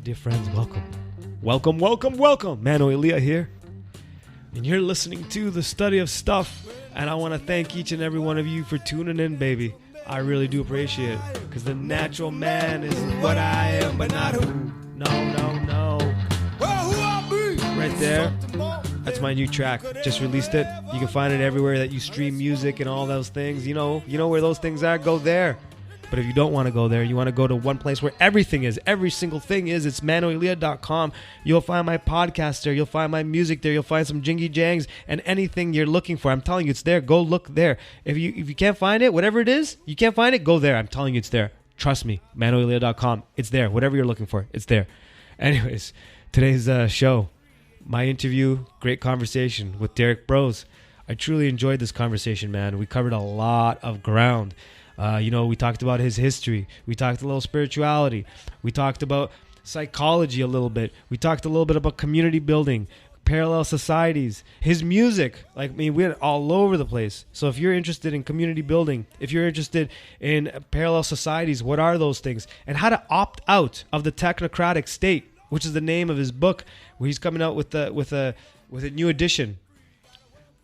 dear friends, welcome. Welcome. Mayoral here. And you're listening to The Study of Stuff. And I want to thank each and every one of you for tuning in, baby. I really do appreciate it. Because the natural man is what I am, but not who. No. Right there. That's my new track. Just released it. You can find it everywhere that you stream music and all those things. You know where those things are, go there. But if you don't want to go there, you want to go to one place where everything is, every single thing is, it's mayoral.com. You'll find my podcast there. You'll find my music there. You'll find some jingy jangs and anything you're looking for. I'm telling you, it's there. Go look there. If you can't find it, whatever it is, you can't find it, go there. I'm telling you, it's there. Trust me, mayoral.com. It's there. Whatever you're looking for, it's there. Anyways, today's show, my interview, great conversation with Derrick Broze. I truly enjoyed this conversation, man. We covered a lot of ground. We talked about his history. We talked a little spirituality. We talked about psychology a little bit. We talked a little bit about community building, parallel societies, his music. We went all over the place. So if you're interested in community building, if you're interested in parallel societies, what are those things? And how to opt out of the technocratic state, which is the name of his book, where he's coming out with a new edition.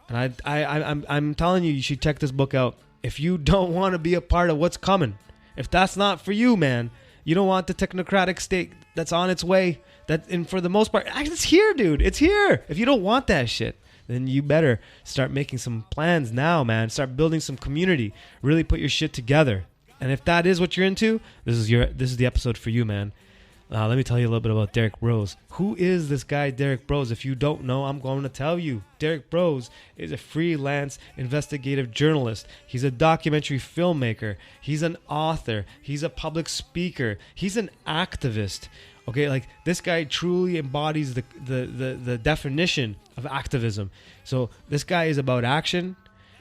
And I'm telling you, you should check this book out. If you don't want to be a part of what's coming, if that's not for you, man, you don't want the technocratic state that's on its way. And for the most part, it's here, dude. It's here. If you don't want that shit, then you better start making some plans now, man. Start building some community. Really put your shit together. And if that is what you're into, this is the episode for you, man. Let me tell you a little bit about Derrick Broze. Who is this guy, Derrick Broze? If you don't know, I'm going to tell you. Derrick Broze is a freelance investigative journalist. He's a documentary filmmaker. He's an author. He's a public speaker. He's an activist. Okay, this guy truly embodies the definition of activism. So this guy is about action,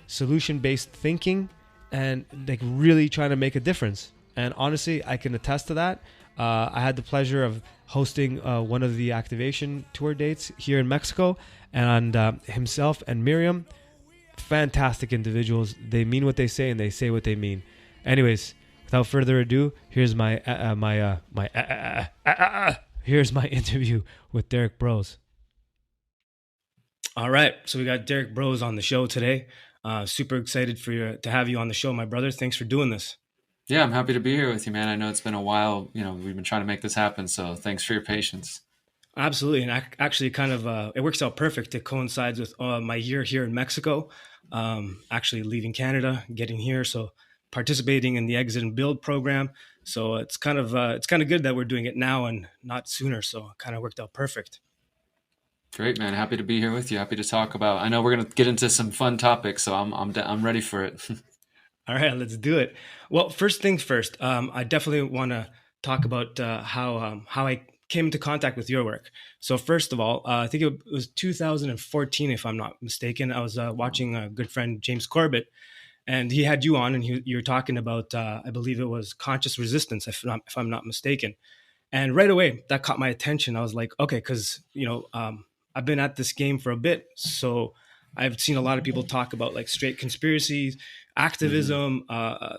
solution-based thinking, and really trying to make a difference. And honestly, I can attest to that. I had the pleasure of hosting one of the activation tour dates here in Mexico, and himself and Miriam, fantastic individuals. They mean what they say, and they say what they mean. Anyways, without further ado, here's my interview with Derrick Broze. All right, so we got Derrick Broze on the show today. Super excited to have you on the show, my brother. Thanks for doing this. Yeah, I'm happy to be here with you, man. I know it's been a while. We've been trying to make this happen, so thanks for your patience. Absolutely, and actually, it works out perfect. It coincides with my year here in Mexico. Actually, leaving Canada, getting here, so participating in the Exit and Build program. So it's kind of good that we're doing it now and not sooner. So it kind of worked out perfect. Great, man. Happy to be here with you. Happy to talk about. I know we're gonna get into some fun topics, so I'm ready for it. All right, let's do it. Well, first things first, I definitely want to talk about how I came into contact with your work. So first of all, I think it was 2014, if I'm not mistaken. I was watching a good friend, James Corbett, and he had you on, and you were talking about, I believe it was conscious resistance, if I'm not mistaken. And right away, that caught my attention. I was like, okay, because I've been at this game for a bit, so I've seen a lot of people talk about straight conspiracies, activism,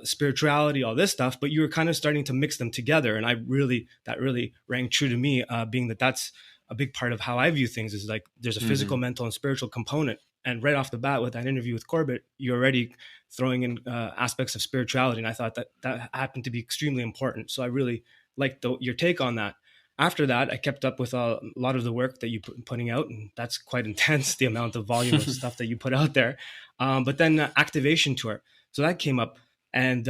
spirituality, all this stuff, but you were kind of starting to mix them together. And that really rang true to me, being that's a big part of how I view things is there's a physical, mental, and spiritual component. And right off the bat with that interview with Corbett, you're already throwing in aspects of spirituality. And I thought that happened to be extremely important. So I really liked your take on that. After that, I kept up with a lot of the work that you putting out, and that's quite intense, the amount of volume of stuff that you put out there. But then activation tour, so that came up, and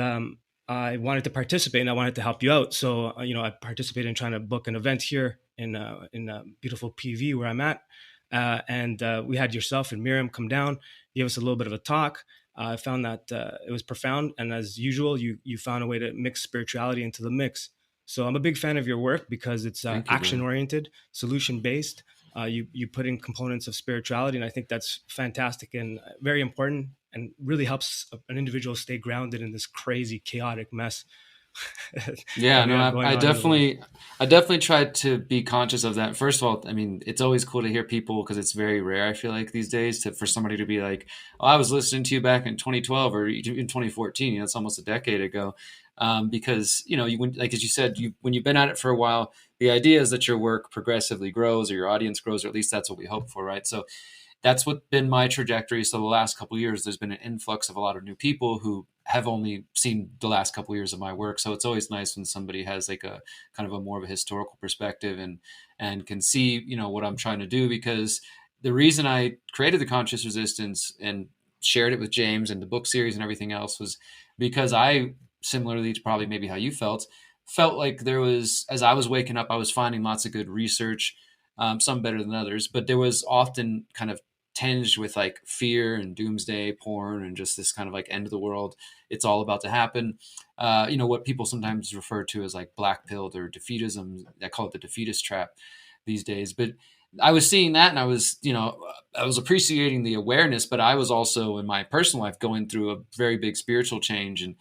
I wanted to participate, and I wanted to help you out. So I participated in trying to book an event here in beautiful PV where I'm at, and we had yourself and Miriam come down, give us a little bit of a talk. I found that it was profound, and as usual, you found a way to mix spirituality into the mix. So I'm a big fan of your work because it's action-oriented, solution-based. You put in components of spirituality, and I think that's fantastic and very important and really helps an individual stay grounded in this crazy, chaotic mess. Yeah, no, I definitely tried to be conscious of that. First of all, I mean, it's always cool to hear people because it's very rare, I feel like, these days for somebody to be like, oh, I was listening to you back in 2012 or even 2014. It's almost a decade ago. because, like, as you said, when you've been at it for a while, the idea is that your work progressively grows, or your audience grows, or at least that's what we hope for, right? So that's what's been my trajectory. So the last couple of years, there's been an influx of a lot of new people who have only seen the last couple of years of my work. So it's always nice when somebody has like a kind of a more of a historical perspective and can see, what I'm trying to do, because the reason I created the Conscious Resistance and shared it with James and the book series and everything else was because I, similarly to probably maybe how you felt like there was, as I was waking up, I was finding lots of good research, some better than others, but there was often kind of tinged with like fear and doomsday porn and just this kind of like end of the world. It's all about to happen. What people sometimes refer to as like black pilled or defeatism. I call it the defeatist trap these days. But I was seeing that, and I was appreciating the awareness, but I was also in my personal life going through a very big spiritual change, and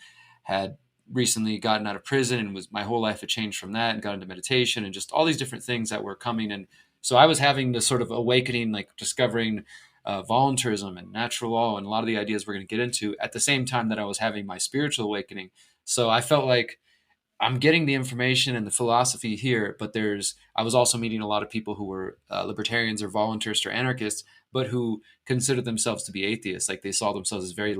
had recently gotten out of prison, and my whole life had changed from that, and got into meditation and just all these different things that were coming. And so I was having this sort of awakening, like discovering voluntarism and natural law and a lot of the ideas we're going to get into at the same time that I was having my spiritual awakening. So I felt like I'm getting the information and the philosophy here, but I was also meeting a lot of people who were libertarians or voluntarists or anarchists, but who considered themselves to be atheists. Like they saw themselves as very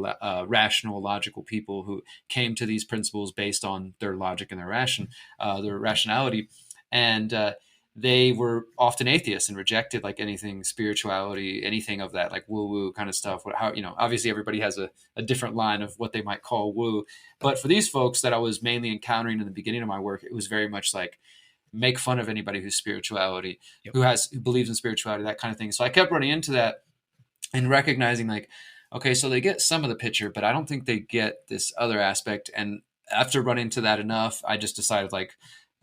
rational, logical people who came to these principles based on their logic and their rationality. And they were often atheists and rejected like anything spirituality, anything of that, like woo-woo kind of stuff. Obviously everybody has a different line of what they might call woo. But for these folks that I was mainly encountering in the beginning of my work, it was very much like make fun of anybody who's spirituality, Yep. who believes in spirituality, that kind of thing. So I kept running into that and recognizing like, okay, so they get some of the picture, but I don't think they get this other aspect. And after running into that enough, I just decided like,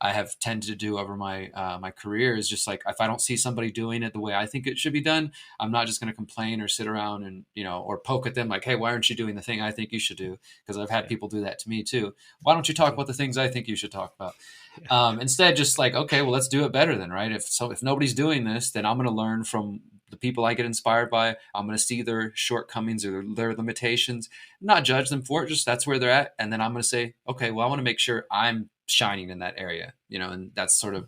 I have tended to do over my my career is just like, if I don't see somebody doing it the way I think it should be done, I'm not just going to complain or sit around and, or poke at them like, hey, why aren't you doing the thing I think you should do? Because I've had people do that to me too. Why don't you talk about the things I think you should talk about? Instead, just like, okay, well, let's do it better then, right? If nobody's doing this, then I'm going to learn from the people I get inspired by. I'm going to see their shortcomings or their limitations, not judge them for it. Just that's where they're at. And then I'm going to say, okay, well, I want to make sure I'm shining in that area, and that's sort of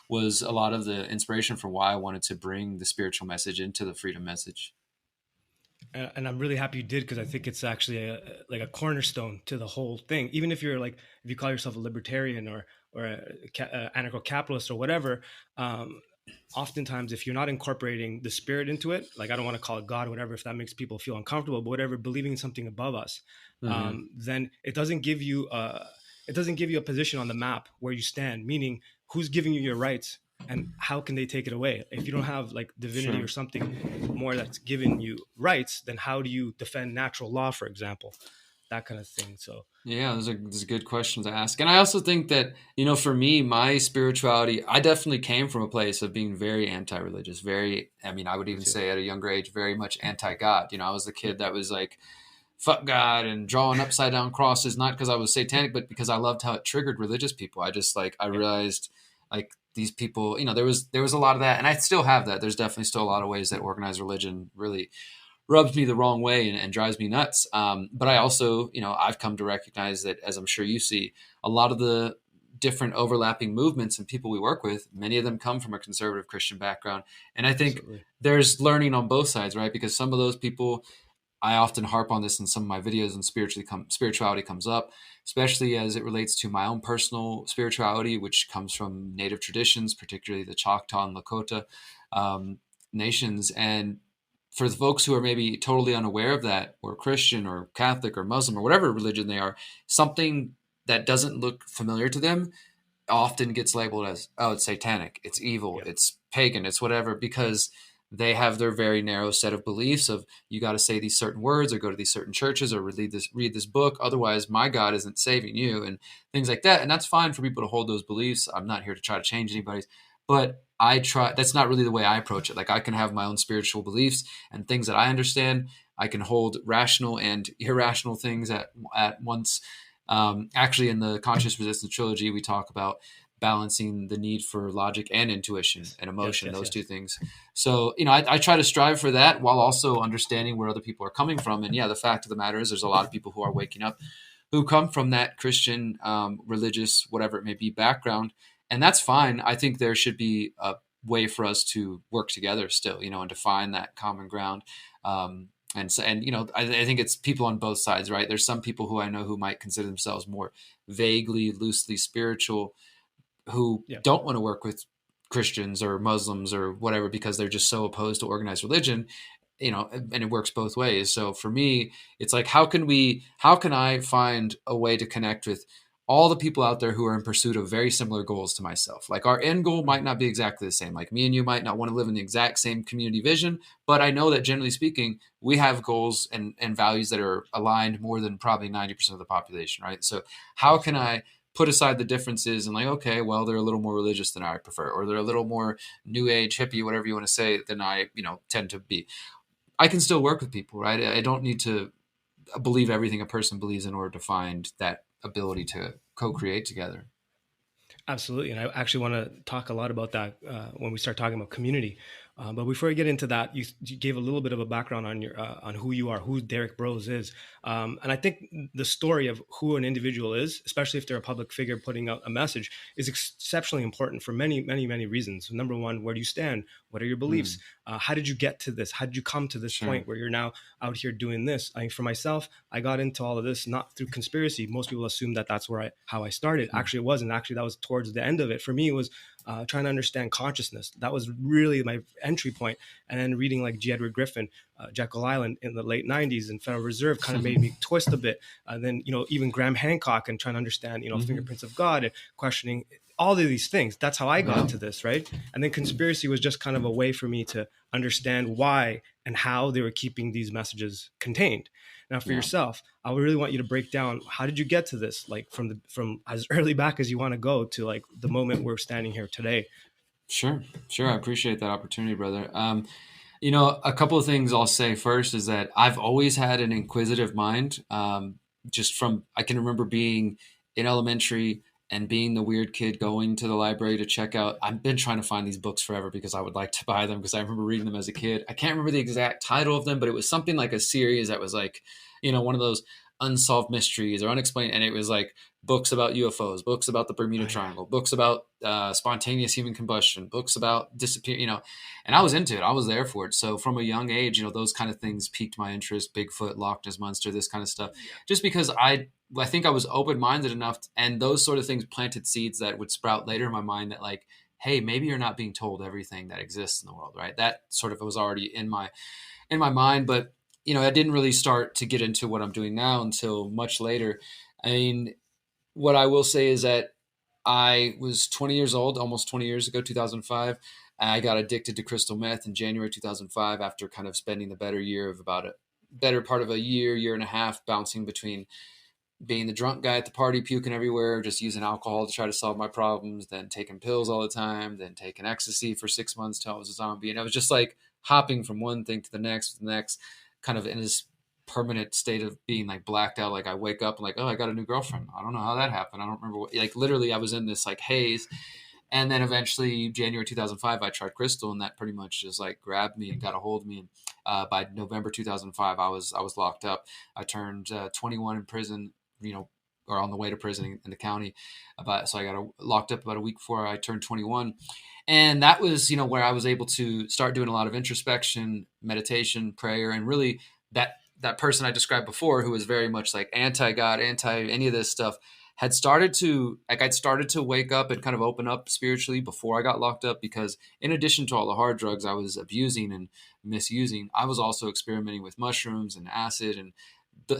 was a lot of the inspiration for why I wanted to bring the spiritual message into the freedom message. And I'm really happy you did, because I think it's actually like a cornerstone to the whole thing. Even if you're like, if you call yourself a libertarian or a anarcho-capitalist or whatever, oftentimes if you're not incorporating the spirit into it, like I don't want to call it God or whatever, if that makes people feel uncomfortable, but whatever, believing in something above us, then it doesn't give you a position on the map where you stand, meaning who's giving you your rights and how can they take it away? If you don't have like divinity or something more that's giving you rights, then how do you defend natural law, for example? That kind of thing. So yeah, those are good questions to ask. And I also think that, for me, my spirituality, I definitely came from a place of being very anti-religious, I would even say at a younger age, very much anti-God. I was the kid that was like, fuck God and drawing upside down crosses, not because I was satanic, but because I loved how it triggered religious people. I just like, I realized like these people, there was a lot of that, and I still have that. There's definitely still a lot of ways that organized religion really rubs me the wrong way and drives me nuts. But I also, I've come to recognize that, as I'm sure you see, a lot of the different overlapping movements and people we work with, many of them come from a conservative Christian background. And I think there's learning on both sides, right? Because some of those people, I often harp on this in some of my videos, and spirituality comes up, especially as it relates to my own personal spirituality, which comes from native traditions, particularly the Choctaw and Lakota nations. And for the folks who are maybe totally unaware of that, or Christian or Catholic or Muslim or whatever religion they are, something that doesn't look familiar to them often gets labeled as, oh, it's satanic, it's evil, it's pagan, it's whatever, because they have their very narrow set of beliefs of, you got to say these certain words or go to these certain churches or read this book. Otherwise, my God isn't saving you, and things like that. And that's fine for people to hold those beliefs. I'm not here to try to change anybody's, but that's not really the way I approach it. Like, I can have my own spiritual beliefs and things that I understand. I can hold rational and irrational things at once. Actually, in the Conscious Resistance trilogy, we talk about balancing the need for logic and intuition and emotion, those two things. So, I try to strive for that while also understanding where other people are coming from. And yeah, the fact of the matter is there's a lot of people who are waking up who come from that Christian, religious, whatever it may be, background. And that's fine. I think there should be a way for us to work together still, and to find that common ground. And so, and I think it's people on both sides, right? There's some people who I know who might consider themselves more vaguely, loosely spiritual, who Yeah. don't want to work with Christians or Muslims or whatever because they're just so opposed to organized religion, and it works both ways. So for me, it's like, how can I find a way to connect with all the people out there who are in pursuit of very similar goals to myself? Like, our end goal might not be exactly the same. Like, me and you might not want to live in the exact same community vision, but I know that generally speaking, we have goals and values that are aligned more than probably 90% of the population, right? So how can I put aside the differences and, like, okay, well, they're a little more religious than I prefer, or they're a little more new age hippie, whatever you want to say, than I, tend to be. I can still work with people, right? I don't need to believe everything a person believes in order to find that ability to co-create together. Absolutely. And I actually want to talk a lot about that when we start talking about community. But before we get into that, you gave a little bit of a background on your on who you are, who Derrick Broze is, and I think the story of who an individual is, especially if they're a public figure putting out a message, is exceptionally important for many, many, many reasons. Number one, where do you stand? What are your beliefs? How did you get to this? How did you come to this point where you're now out here doing this? I mean, for myself, I got into all of this not through conspiracy. Most people assume that that's how I started. Actually, it wasn't. Actually, that was towards the end of it. For me, it was trying to understand consciousness. That was really my entry point. And then reading like G. Edward Griffin, Jekyll Island in the late 90s and Federal Reserve kind of made me twist a bit. And then, even Graham Hancock and trying to understand, fingerprints of God and questioning all of these things. That's how I got to this, right? And then conspiracy was just kind of a way for me to understand why and how they were keeping these messages contained. Now, for yourself, I would really want you to break down, how did you get to this? Like from as early back as you want to go to like the moment we're standing here today. Sure. I appreciate that opportunity, brother. A couple of things I'll say first is that I've always had an inquisitive mind. Just from, I can remember being in elementary and being the weird kid going to the library to check out. I've been trying to find these books forever because I would like to buy them, because I remember reading them as a kid. I can't remember the exact title of them, but it was something like a series that was like, one of those unsolved mysteries or unexplained. And it was like books about UFOs, books about the Bermuda Triangle, books about spontaneous human combustion, books about disappear, and I was into it. I was there for it. So from a young age, those kind of things piqued my interest. Bigfoot, Loch Ness Monster, this kind of stuff, just because I think I was open-minded enough, and those sort of things planted seeds that would sprout later in my mind that, like, hey, maybe you're not being told everything that exists in the world, right? That sort of was already in my mind, but I didn't really start to get into what I'm doing now until much later. I mean, what I will say is that I was 20 years old, almost 20 years ago, 2005. I got addicted to crystal meth in January 2005 after kind of spending the better part of a year and a half bouncing between being the drunk guy at the party, puking everywhere, just using alcohol to try to solve my problems, then taking pills all the time, then taking ecstasy for 6 months till I was a zombie. And I was just like hopping from one thing to the next, kind of in this permanent state of being like blacked out. Like, I wake up and like, oh, I got a new girlfriend. I don't know how that happened. I don't remember like literally I was in this like haze. And then eventually January 2005, I tried crystal, and that pretty much just like grabbed me and got a hold of me. And by November 2005, I was locked up. I turned 21 in prison, or on the way to prison in the county. So I got locked up about a week before I turned 21. And that was, where I was able to start doing a lot of introspection, meditation, prayer, and really that person I described before, who was very much like anti-God, anti any of this stuff, I'd started to wake up and kind of open up spiritually before I got locked up, because in addition to all the hard drugs I was abusing and misusing, I was also experimenting with mushrooms and acid,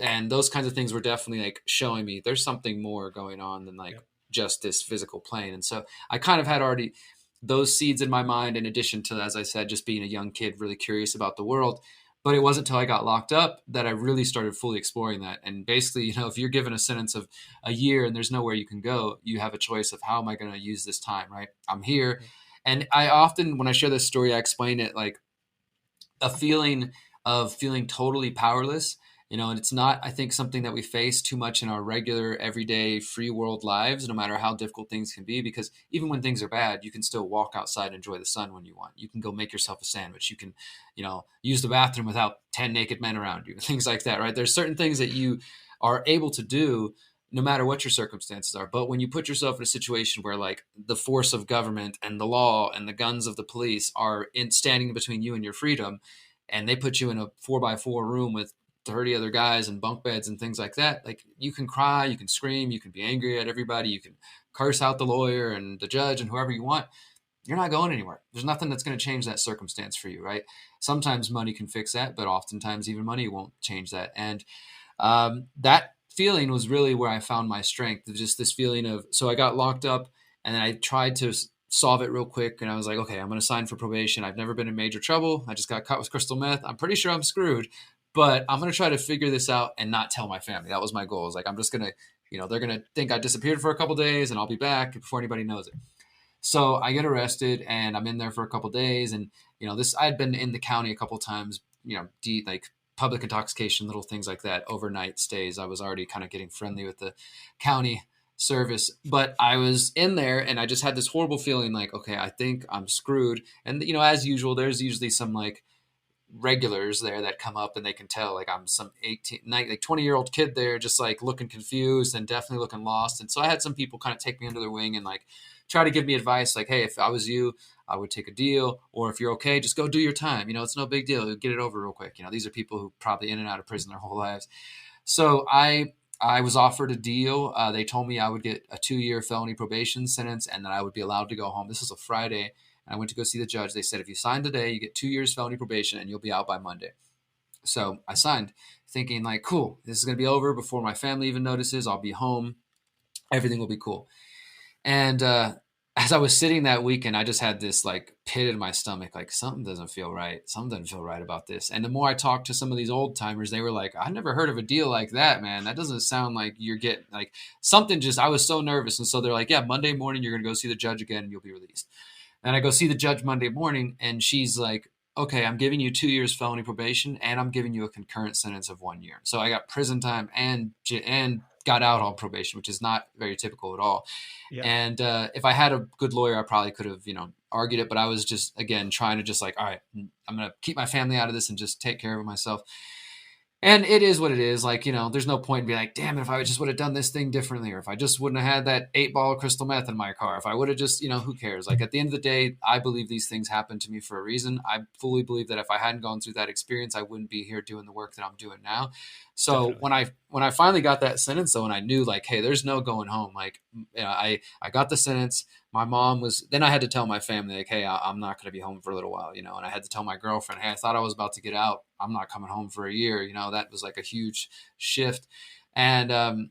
and those kinds of things were definitely like showing me there's something more going on than like just this physical plane. And so I kind of had already those seeds in my mind, in addition to, as I said, just being a young kid really curious about the world. But it wasn't until I got locked up that I really started fully exploring that. And basically, if you're given a sentence of a year and there's nowhere you can go, you have a choice of, how am I going to use this time, right? I'm here. And I often, when I share this story, I explain it like a feeling of feeling totally powerless, and it's not, I think, something that we face too much in our regular, everyday, free world lives, no matter how difficult things can be, because even when things are bad, you can still walk outside and enjoy the sun when you want. You can go make yourself a sandwich. You can, use the bathroom without 10 naked men around you, things like that, right? There's certain things that you are able to do no matter what your circumstances are. But when you put yourself in a situation where like the force of government and the law and the guns of the police are standing between you and your freedom, and they put you in a 4x4 room with 30 other guys and bunk beds and things like that, like you can cry, you can scream, you can be angry at everybody, you can curse out the lawyer and the judge and whoever you want. You're not going anywhere. There's nothing that's going to change that circumstance for you, right? Sometimes money can fix that, but oftentimes even money won't change that. And that feeling was really where I found my strength. Just this feeling of, so I got locked up and then I tried to solve it real quick. And I was like, okay, I'm going to sign for probation. I've never been in major trouble. I just got caught with crystal meth. I'm pretty sure I'm screwed, but I'm going to try to figure this out and not tell my family. That was my goal. I was like, I'm just going to, they're going to think I disappeared for a couple days and I'll be back before anybody knows it. So I get arrested and I'm in there for a couple days. And, I had been in the county a couple times, like public intoxication, little things like that, overnight stays. I was already kind of getting friendly with the county service, but I was in there and I just had this horrible feeling like, okay, I think I'm screwed. And, as usual, there's usually some like regulars there that come up and they can tell like I'm some 20-year-old kid there, just like looking confused and definitely looking lost. And so I had some people kind of take me under their wing and like try to give me advice like, hey, if I was you, I would take a deal, or if you're okay, just go do your time. It's no big deal. Get it over real quick. These are people who probably in and out of prison their whole lives. So I was offered a deal. They told me I would get a 2-year felony probation sentence and that I would be allowed to go home. This was a Friday. And I went to go see the judge. They said, if you sign today, you get 2 years felony probation and you'll be out by Monday. So I signed thinking like, cool, this is going to be over before my family even notices. I'll be home. Everything will be cool. And as I was sitting that weekend, I just had this like pit in my stomach, like something doesn't feel right. Something doesn't feel right about this. And the more I talked to some of these old timers, they were like, I never heard of a deal like that, man. That doesn't sound like you're getting like something I was so nervous. And so they're like, yeah, Monday morning, you're going to go see the judge again and you'll be released. And I go see the judge Monday morning and she's like, okay, I'm giving you 2 years felony probation and I'm giving you a concurrent sentence of 1 year. So I got prison time and got out on probation, which is not very typical at all. Yeah. And if I had a good lawyer, I probably could have, argued it. But I was just, again, trying to just like, all right, I'm going to keep my family out of this and just take care of myself. And it is what it is. Like, there's no point in being like, damn it, if I just would have done this thing differently, or if I just wouldn't have had that 8-ball of crystal meth in my car, if I would have just, who cares? Like at the end of the day, I believe these things happen to me for a reason. I fully believe that if I hadn't gone through that experience, I wouldn't be here doing the work that I'm doing now. So definitely. when I finally got that sentence though, and I knew like, hey, there's no going home. Like, I got the sentence. My mom was, then I had to tell my family like, hey, I'm not going to be home for a little while, and I had to tell my girlfriend, hey, I thought I was about to get out. I'm not coming home for a year. That was like a huge shift. And,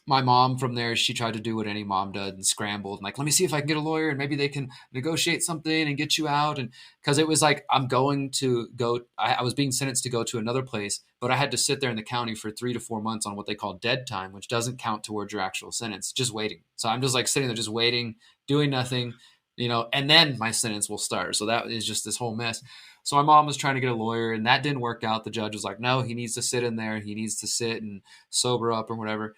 my mom from there, she tried to do what any mom does and scrambled and like, let me see if I can get a lawyer and maybe they can negotiate something and get you out. And cause it was like, I was being sentenced to go to another place, but I had to sit there in the county for 3 to 4 months on what they call dead time, which doesn't count towards your actual sentence, just waiting. So I'm just like sitting there, just waiting, doing nothing, and then my sentence will start. So that is just this whole mess. So my mom was trying to get a lawyer and that didn't work out. The judge was like, no, he needs to sit in there. He needs to sit and sober up or whatever.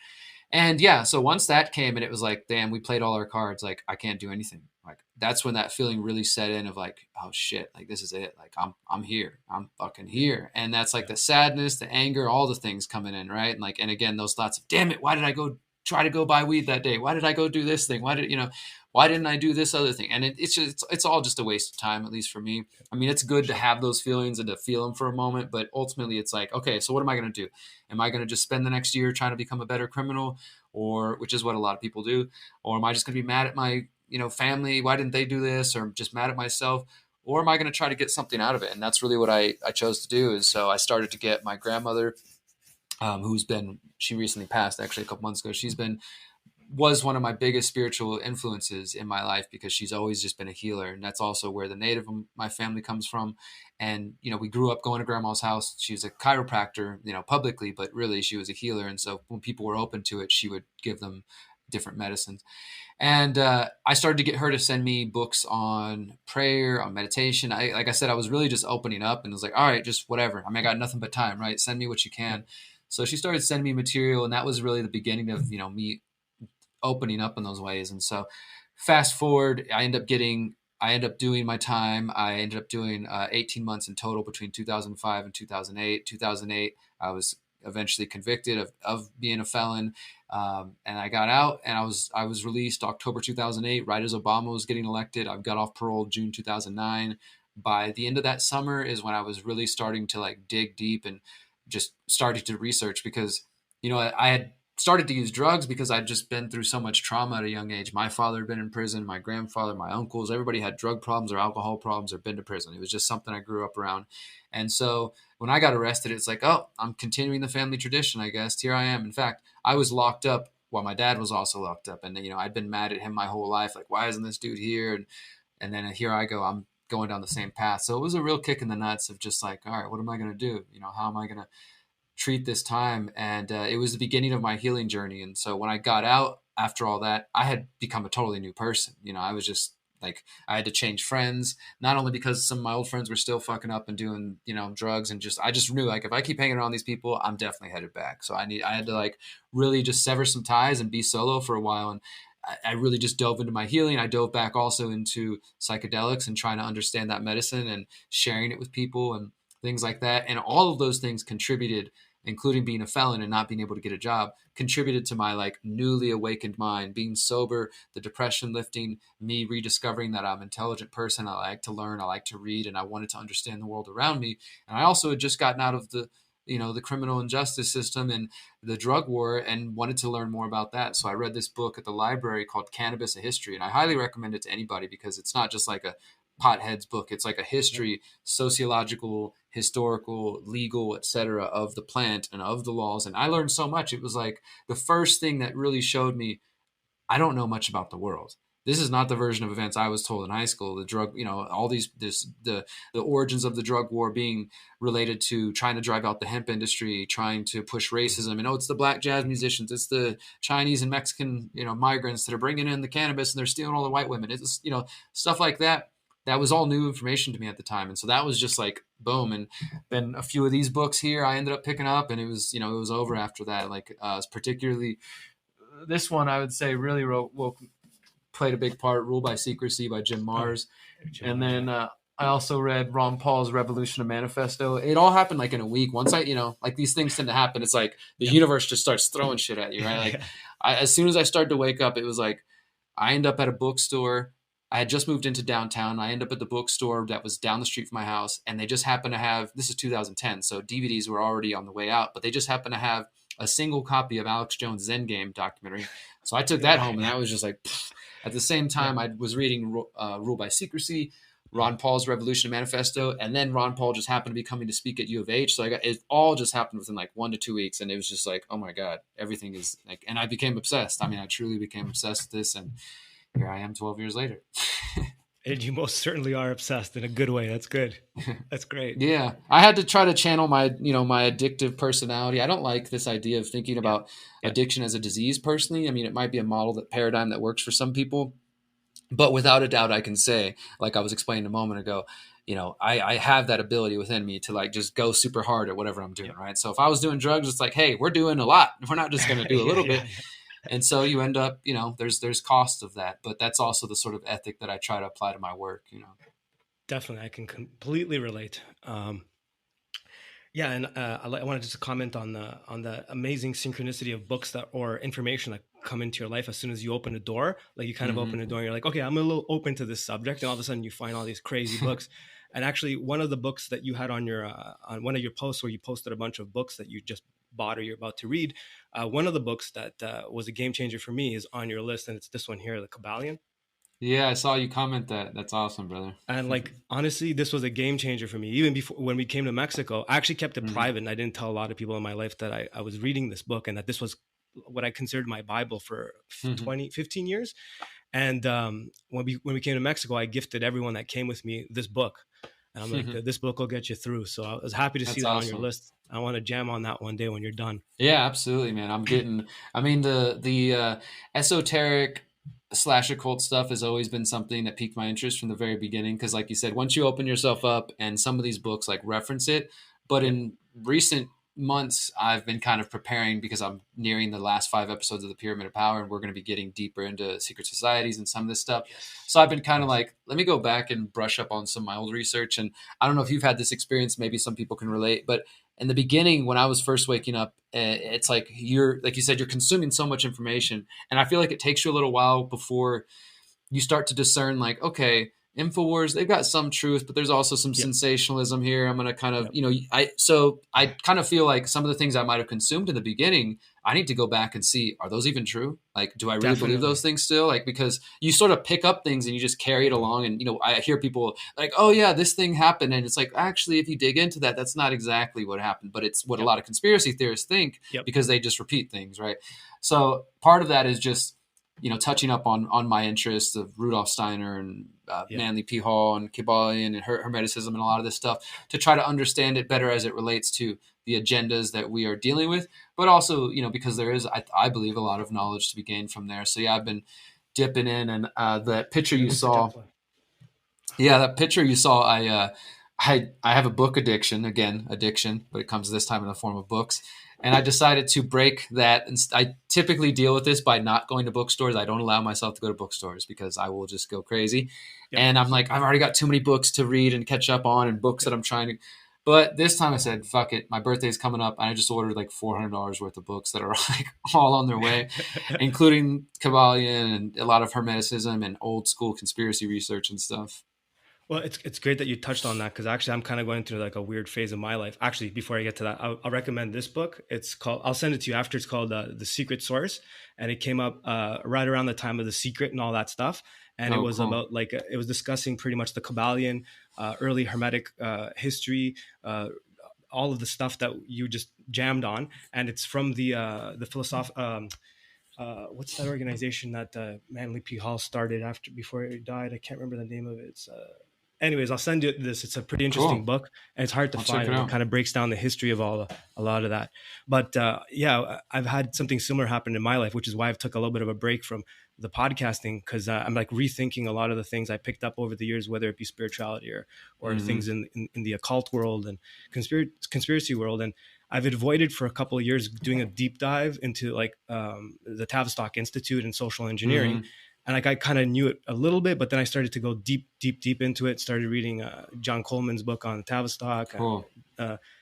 And yeah, so once that came and it was like, damn, we played all our cards. Like, I can't do anything. Like, that's when that feeling really set in of like, oh shit, like this is it. Like I'm here. I'm fucking here. And that's like the sadness, the anger, all the things coming in. Right. And like, and again, those thoughts of, damn it, why did I go try to go buy weed that day? Why did I go do this thing? Why didn't I do this other thing? And it's all just a waste of time, at least for me. I mean, it's good to have those feelings and to feel them for a moment, but ultimately it's like, okay, so what am I going to do? Am I going to just spend the next year trying to become a better criminal, or which is what a lot of people do? Or am I just going to be mad at my, family? Why didn't they do this? Or just mad at myself? Or am I going to try to get something out of it? And that's really what I chose to do. Is so I started to get my grandmother, she recently passed actually a couple months ago. Was one of my biggest spiritual influences in my life because she's always just been a healer. And that's also where the native of my family comes from. And, we grew up going to grandma's house. She was a chiropractor, publicly, but really she was a healer. And so when people were open to it, she would give them different medicines. And I started to get her to send me books on prayer, on meditation. Like I said, I was really just opening up and was like, all right, just whatever. I mean, I got nothing but time, right? Send me what you can. So she started sending me material, and that was really the beginning of, me opening up in those ways. And so fast forward, I end up doing my time. I ended up doing 18 months in total between 2005 and 2008. 2008, I was eventually convicted of being a felon. And I got out, and I was released October 2008, right as Obama was getting elected. I got off parole June 2009. By the end of that summer is when I was really starting to like dig deep and just started to research, because I had started to use drugs because I'd just been through so much trauma at a young age. My father had been in prison, my grandfather, my uncles, everybody had drug problems or alcohol problems or been to prison. It was just something I grew up around. And so when I got arrested, it's like, oh, I'm continuing the family tradition, I guess. Here I am. In fact, I was locked up while my dad was also locked up. And, I'd been mad at him my whole life. Like, why isn't this dude here? And then here I go, I'm going down the same path. So it was a real kick in the nuts of just like, all right, what am I going to do? How am I going to treat this time? And it was the beginning of my healing journey. And so when I got out after all that, I had become a totally new person. I was just like, I had to change friends, not only because some of my old friends were still fucking up and doing, drugs, and I just knew, like, if I keep hanging around these people, I'm definitely headed back. So I had to like really just sever some ties and be solo for a while. And I really just dove into my healing. I dove back also into psychedelics and trying to understand that medicine and sharing it with people and things like that. And all of those things contributed, including being a felon and not being able to get a job, contributed to my like newly awakened mind, being sober, the depression lifting, me rediscovering that I'm an intelligent person. I like to learn, I like to read, and I wanted to understand the world around me. And I also had just gotten out of the criminal injustice system and the drug war and wanted to learn more about that. So I read this book at the library called Cannabis: A History. And I highly recommend it to anybody because it's not just like a pothead's book. It's like a history, sociological, historical, legal, etc. of the plant and of the laws. And I learned so much. It was like the first thing that really showed me I don't know much about the world. This is not the version of events I was told in high school. The drug, all the origins of the drug war being related to trying to drive out the hemp industry, trying to push racism. And it's the black jazz musicians, it's the Chinese and Mexican, migrants that are bringing in the cannabis and they're stealing all the white women. It's stuff like that. That was all new information to me at the time, and so that was just like boom. And then a few of these books here I ended up picking up, and it was it was over after that. Like particularly this one, I would say really played a big part. Rule by Secrecy by Jim Marrs. And then I also read Ron Paul's Revolution Manifesto. It all happened like in a week. Once I, like these things tend to happen. It's like the universe just starts throwing shit at you, right? Like as soon as I started to wake up, it was like I end up at a bookstore. I had just moved into downtown. I end up at the bookstore that was down the street from my house, and they just happened to have, this is 2010, so DVDs were already on the way out, but they just happened to have a single copy of Alex Jones' Zen Game documentary. So I took that home, and that was just like, pfft. At the same time, I was reading Rule by Secrecy, Ron Paul's Revolution Manifesto, and then Ron Paul just happened to be coming to speak at U of H. So it all just happened within like 1 to 2 weeks, and it was just like, oh my God, everything is like, and I became obsessed. I mean, I truly became obsessed with this, and here I am 12 years later. And you most certainly are obsessed in a good way. That's good. That's great. Yeah. I had to try to channel my addictive personality. I don't like this idea of thinking about addiction as a disease personally. I mean, it might be a paradigm that works for some people, but without a doubt, I can say, like I was explaining a moment ago, I have that ability within me to like just go super hard at whatever I'm doing. Right. So if I was doing drugs, it's like, hey, we're doing a lot. We're not just going to do a little bit. And so you end up, there's costs of that, but that's also the sort of ethic that I try to apply to my work, Definitely. I can completely relate. And I wanted just to comment on the amazing synchronicity of books or information that come into your life as soon as you open a door. Like you kind of open a door and you're like, okay, I'm a little open to this subject. And all of a sudden you find all these crazy books. And actually one of the books that you had on your, on one of your posts where you posted a bunch of books that you just bought or you're about to read. One of the books that was a game changer for me is on your list. And it's this one here, The Kabbalion. Yeah, I saw you comment that. That's awesome, brother. And like, honestly, this was a game changer for me. Even before, when we came to Mexico, I actually kept it private and I didn't tell a lot of people in my life that I was reading this book and that this was what I considered my Bible for 15 years. And when we came to Mexico, I gifted everyone that came with me this book. And I'm like, this book will get you through. So I was happy to see that on your list. I want to jam on that one day when you're done. Yeah, absolutely, man. The esoteric / occult stuff has always been something that piqued my interest from the very beginning. Cause like you said, once you open yourself up and some of these books like reference it, but in recent months, I've been kind of preparing because I'm nearing the last 5 episodes of the Pyramid of Power, and we're going to be getting deeper into secret societies and some of this stuff. So I've been kind of Yes. like, let me go back and brush up on some of my old research. And I don't know if you've had this experience. Maybe some people can relate, but in the beginning, when I was first waking up, it's like you're, like you said, you're consuming so much information, and I feel like it takes you a little while before you start to discern, like, okay, Infowars, they've got some truth, but there's also some Yep. sensationalism here. I'm going to kind of, Yep. I kind of feel like some of the things I might have consumed in the beginning, I need to go back and see, are those even true? Like, do I really believe Definitely. those things still? Like, because you sort of pick up things and you just carry it along. And, I hear people like, oh yeah, this thing happened. And it's like, actually, if you dig into that, that's not exactly what happened, but it's what a Yep. lot of conspiracy theorists think Yep. because they just repeat things. Right. So part of that is just, touching up on my interests of Rudolf Steiner and Yeah. Manly P. Hall and Kybalion and Hermeticism and a lot of this stuff to try to understand it better as it relates to the agendas that we are dealing with, but also, because there is, I believe, a lot of knowledge to be gained from there. So yeah, I've been dipping in, and that picture you saw, Definitely. yeah, that picture you saw, I have a book addiction, again, addiction, but it comes this time in the form of books. And I decided to break that. And I typically deal with this by not going to bookstores. I don't allow myself to go to bookstores because I will just go crazy. Yep. And I'm like, I've already got too many books to read and catch up on, and books that Yep. I'm trying to. But this time I said, fuck it. My birthday's coming up. And I just ordered like $400 worth of books that are like all on their way, including Kybalion and a lot of Hermeticism and old school conspiracy research and stuff. Well, it's great that you touched on that because actually I'm kind of going through like a weird phase of my life. Actually, before I get to that, I'll recommend this book. It's called, I'll send it to you after. It's called The Secret Source, and it came up right around the time of The Secret and all that stuff. And it Oh, was cool. about like it was discussing pretty much the Kabbalion, early Hermetic history, all of the stuff that you just jammed on, and it's from the philosoph. What's that organization that Manly P. Hall started after before he died? I can't remember the name of it. It's anyways, I'll send you this. It's a pretty interesting Cool. book, and it's hard to I'll check find, it and it out. kind of breaks down the history of a lot of that. But yeah, I've had something similar happen in my life, which is why I've took a little bit of a break from the podcasting because I'm like rethinking a lot of the things I picked up over the years, whether it be spirituality or Mm-hmm. things in the occult world and conspiracy world. And I've avoided for a couple of years doing a deep dive into like the Tavistock Institute and social engineering, Mm-hmm. and like I kind of knew it a little bit, but then I started to go deep into it. Started reading John Coleman's book on Tavistock, Cool.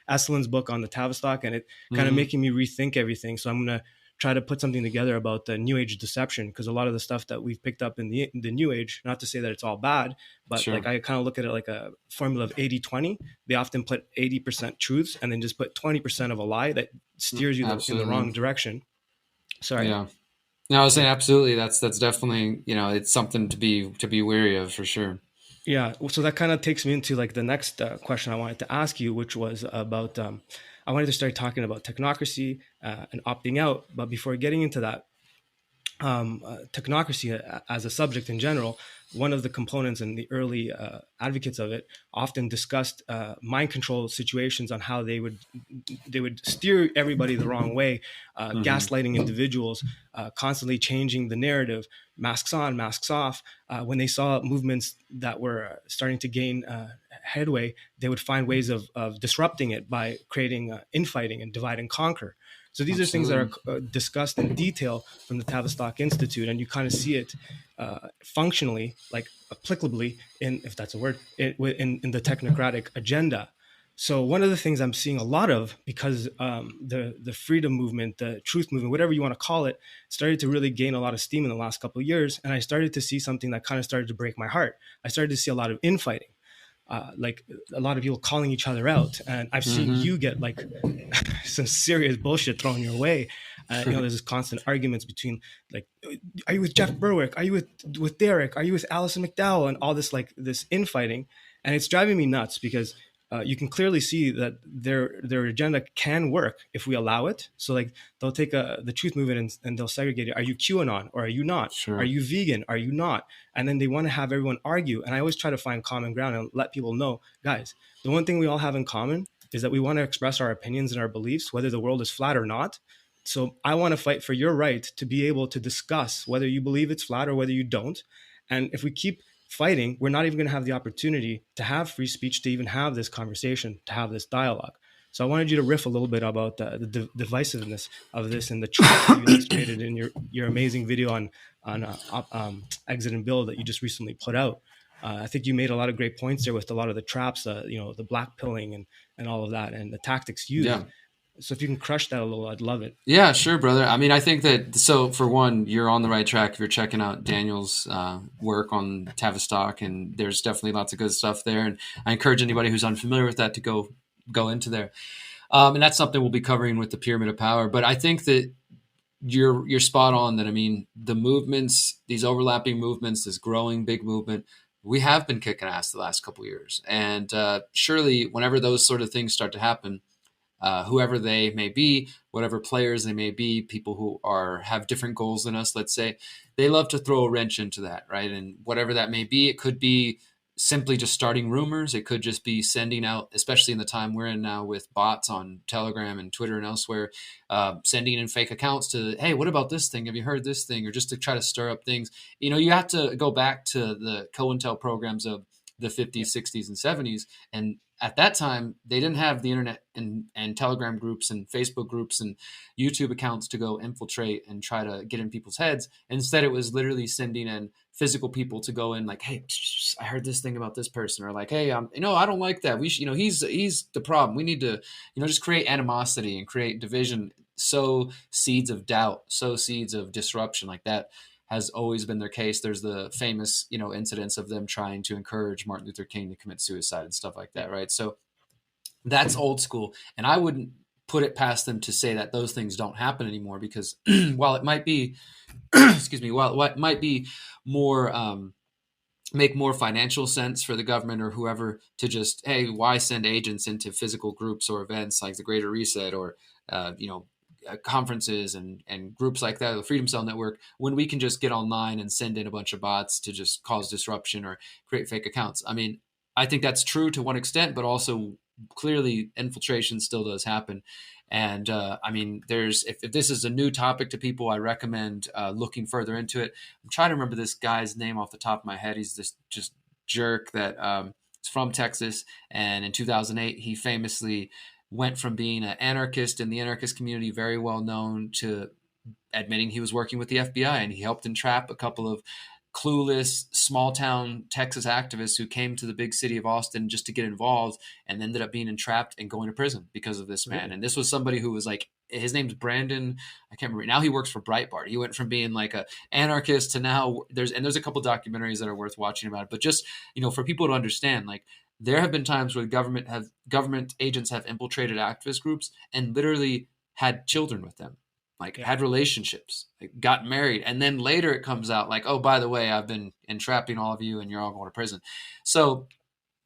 Eslin's book on the Tavistock, and it kind of Mm-hmm. making me rethink everything. So I'm gonna try to put something together about the New Age deception because a lot of the stuff that we've picked up in the New Age, not to say that it's all bad, but like Sure. I kind of look at it like a formula of 80-20. They often put 80% truths and then just put 20% of a lie that steers you in the Absolutely. wrong direction. Sorry. Yeah. No, I was saying Yeah. absolutely. That's definitely, it's something to be wary of for sure. Yeah, so that kind of takes me into like the next question I wanted to ask you, which was about I wanted to start talking about technocracy and opting out. But before getting into that, technocracy as a subject in general, one of the components and the early advocates of it often discussed mind control situations on how they would steer everybody the wrong way, Mm-hmm. gaslighting individuals, constantly changing the narrative, masks on, masks off. When they saw movements that were starting to gain headway, they would find ways of disrupting it by creating infighting and divide and conquer. So these are things that are Absolutely. discussed in detail from the Tavistock Institute, and you kind of see it functionally, like applicably, in if that's a word, in the technocratic agenda. So one of the things I'm seeing a lot of, because the freedom movement, the truth movement, whatever you want to call it, started to really gain a lot of steam in the last couple of years, and I started to see something that kind of started to break my heart. I started to see a lot of infighting. Like a lot of people calling each other out, and I've seen Mm-hmm. you get like some serious bullshit thrown your way. There's this constant arguments between like, are you with Jeff Berwick? Are you with Derrick? Are you with Alison McDowell? And all this like this infighting, and it's driving me nuts because you can clearly see that their agenda can work if we allow it. So like they'll take the truth movement and they'll segregate it. Are you QAnon or are you not? Are Sure. you vegan? Are you not? And then they want to have everyone argue. And I always try to find common ground and let people know, guys, the one thing we all have in common is that we want to express our opinions and our beliefs, whether the world is flat or not. So I want to fight for your right to be able to discuss whether you believe it's flat or whether you don't. And if we keep fighting, we're not even going to have the opportunity to have free speech, to even have this conversation, to have this dialogue. So I wanted you to riff a little bit about the divisiveness of this and the traps that you illustrated in your amazing video on exit and build that you just recently put out. I think you made a lot of great points there with a lot of the traps, the black pilling and all of that, and the tactics used. Yeah. So if you can crush that a little, I'd love it. Yeah, sure, brother. I mean, I think that, so for one, you're on the right track if you're checking out Daniel's work on Tavistock, and there's definitely lots of good stuff there. And I encourage anybody who's unfamiliar with that to go into there. And that's something we'll be covering with the Pyramid of Power. But I think that you're spot on that. I mean, the movements, these overlapping movements, this growing big movement, we have been kicking ass the last couple of years. And surely whenever those sort of things start to happen, whoever they may be, whatever players they may be, people who have different goals than us, let's say, they love to throw a wrench into that, right? And whatever that may be, it could be simply just starting rumors. It could just be sending out, especially in the time we're in now with bots on Telegram and Twitter and elsewhere, sending in fake accounts to, hey, what about this thing? Have you heard this thing? Or just to try to stir up things. You have to go back to the COINTEL programs of the 50s, 60s, and 70s. And at that time, they didn't have the internet and Telegram groups and Facebook groups and YouTube accounts to go infiltrate and try to get in people's heads. Instead, it was literally sending in physical people to go in like, hey, I heard this thing about this person, or like, hey, I don't like that. We should, he's the problem. We need to, just create animosity and create division, sow seeds of doubt, sow seeds of disruption. Like that has always been their case. There's the famous, incidents of them trying to encourage Martin Luther King to commit suicide and stuff like that, right? So that's old school. And I wouldn't put it past them to say that those things don't happen anymore, because while it might be, while it might be more, make more financial sense for the government or whoever to just, hey, why send agents into physical groups or events like the Greater Reset or, conferences and groups like that, the Freedom Cell Network, when we can just get online and send in a bunch of bots to just cause disruption or create fake accounts. I mean, I think that's true to one extent, but also clearly infiltration still does happen. And I mean, if this is a new topic to people, I recommend looking further into it. I'm trying to remember this guy's name off the top of my head. He's this just jerk that is from Texas. And in 2008, he famously went from being an anarchist in the anarchist community, very well known, to admitting he was working with the FBI, and he helped entrap a couple of clueless small town Texas activists who came to the big city of Austin just to get involved and ended up being entrapped and going to prison because of this man. And this was somebody who was like, his name's Brandon. I can't remember. Now he works for Breitbart. He went from being like a anarchist to now there's a couple documentaries that are worth watching about it. But just, for people to understand, like, there have been times where government agents have infiltrated activist groups and literally had children with them, like had relationships, like got married. And then later it comes out like, oh, by the way, I've been entrapping all of you and you're all going to prison. So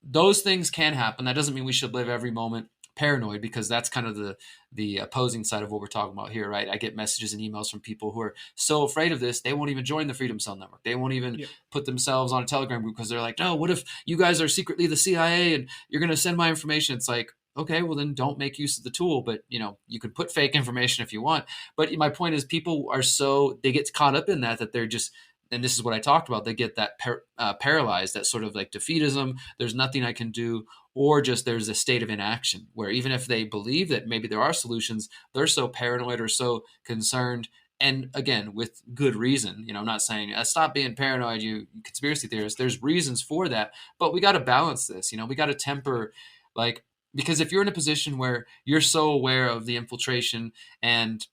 those things can happen. That doesn't mean we should live every moment paranoid, because that's kind of the opposing side of what we're talking about here, right? I get messages and emails from people who are so afraid of this, they won't even join the Freedom Cell Network. They won't even put themselves on a Telegram group because they're like, no, what if you guys are secretly the CIA and you're going to send my information? It's like, okay, well then don't make use of the tool, but you could put fake information if you want. But my point is, people are they get caught up in that they're just, and this is what I talked about, they get that paralyzed, that sort of like defeatism. There's nothing I can do, or just there's a state of inaction where even if they believe that maybe there are solutions, they're so paranoid or so concerned. And again, with good reason, I'm not saying stop being paranoid, you conspiracy theorists. There's reasons for that, but we got to balance this. We got to temper, because if you're in a position where you're so aware of the infiltration and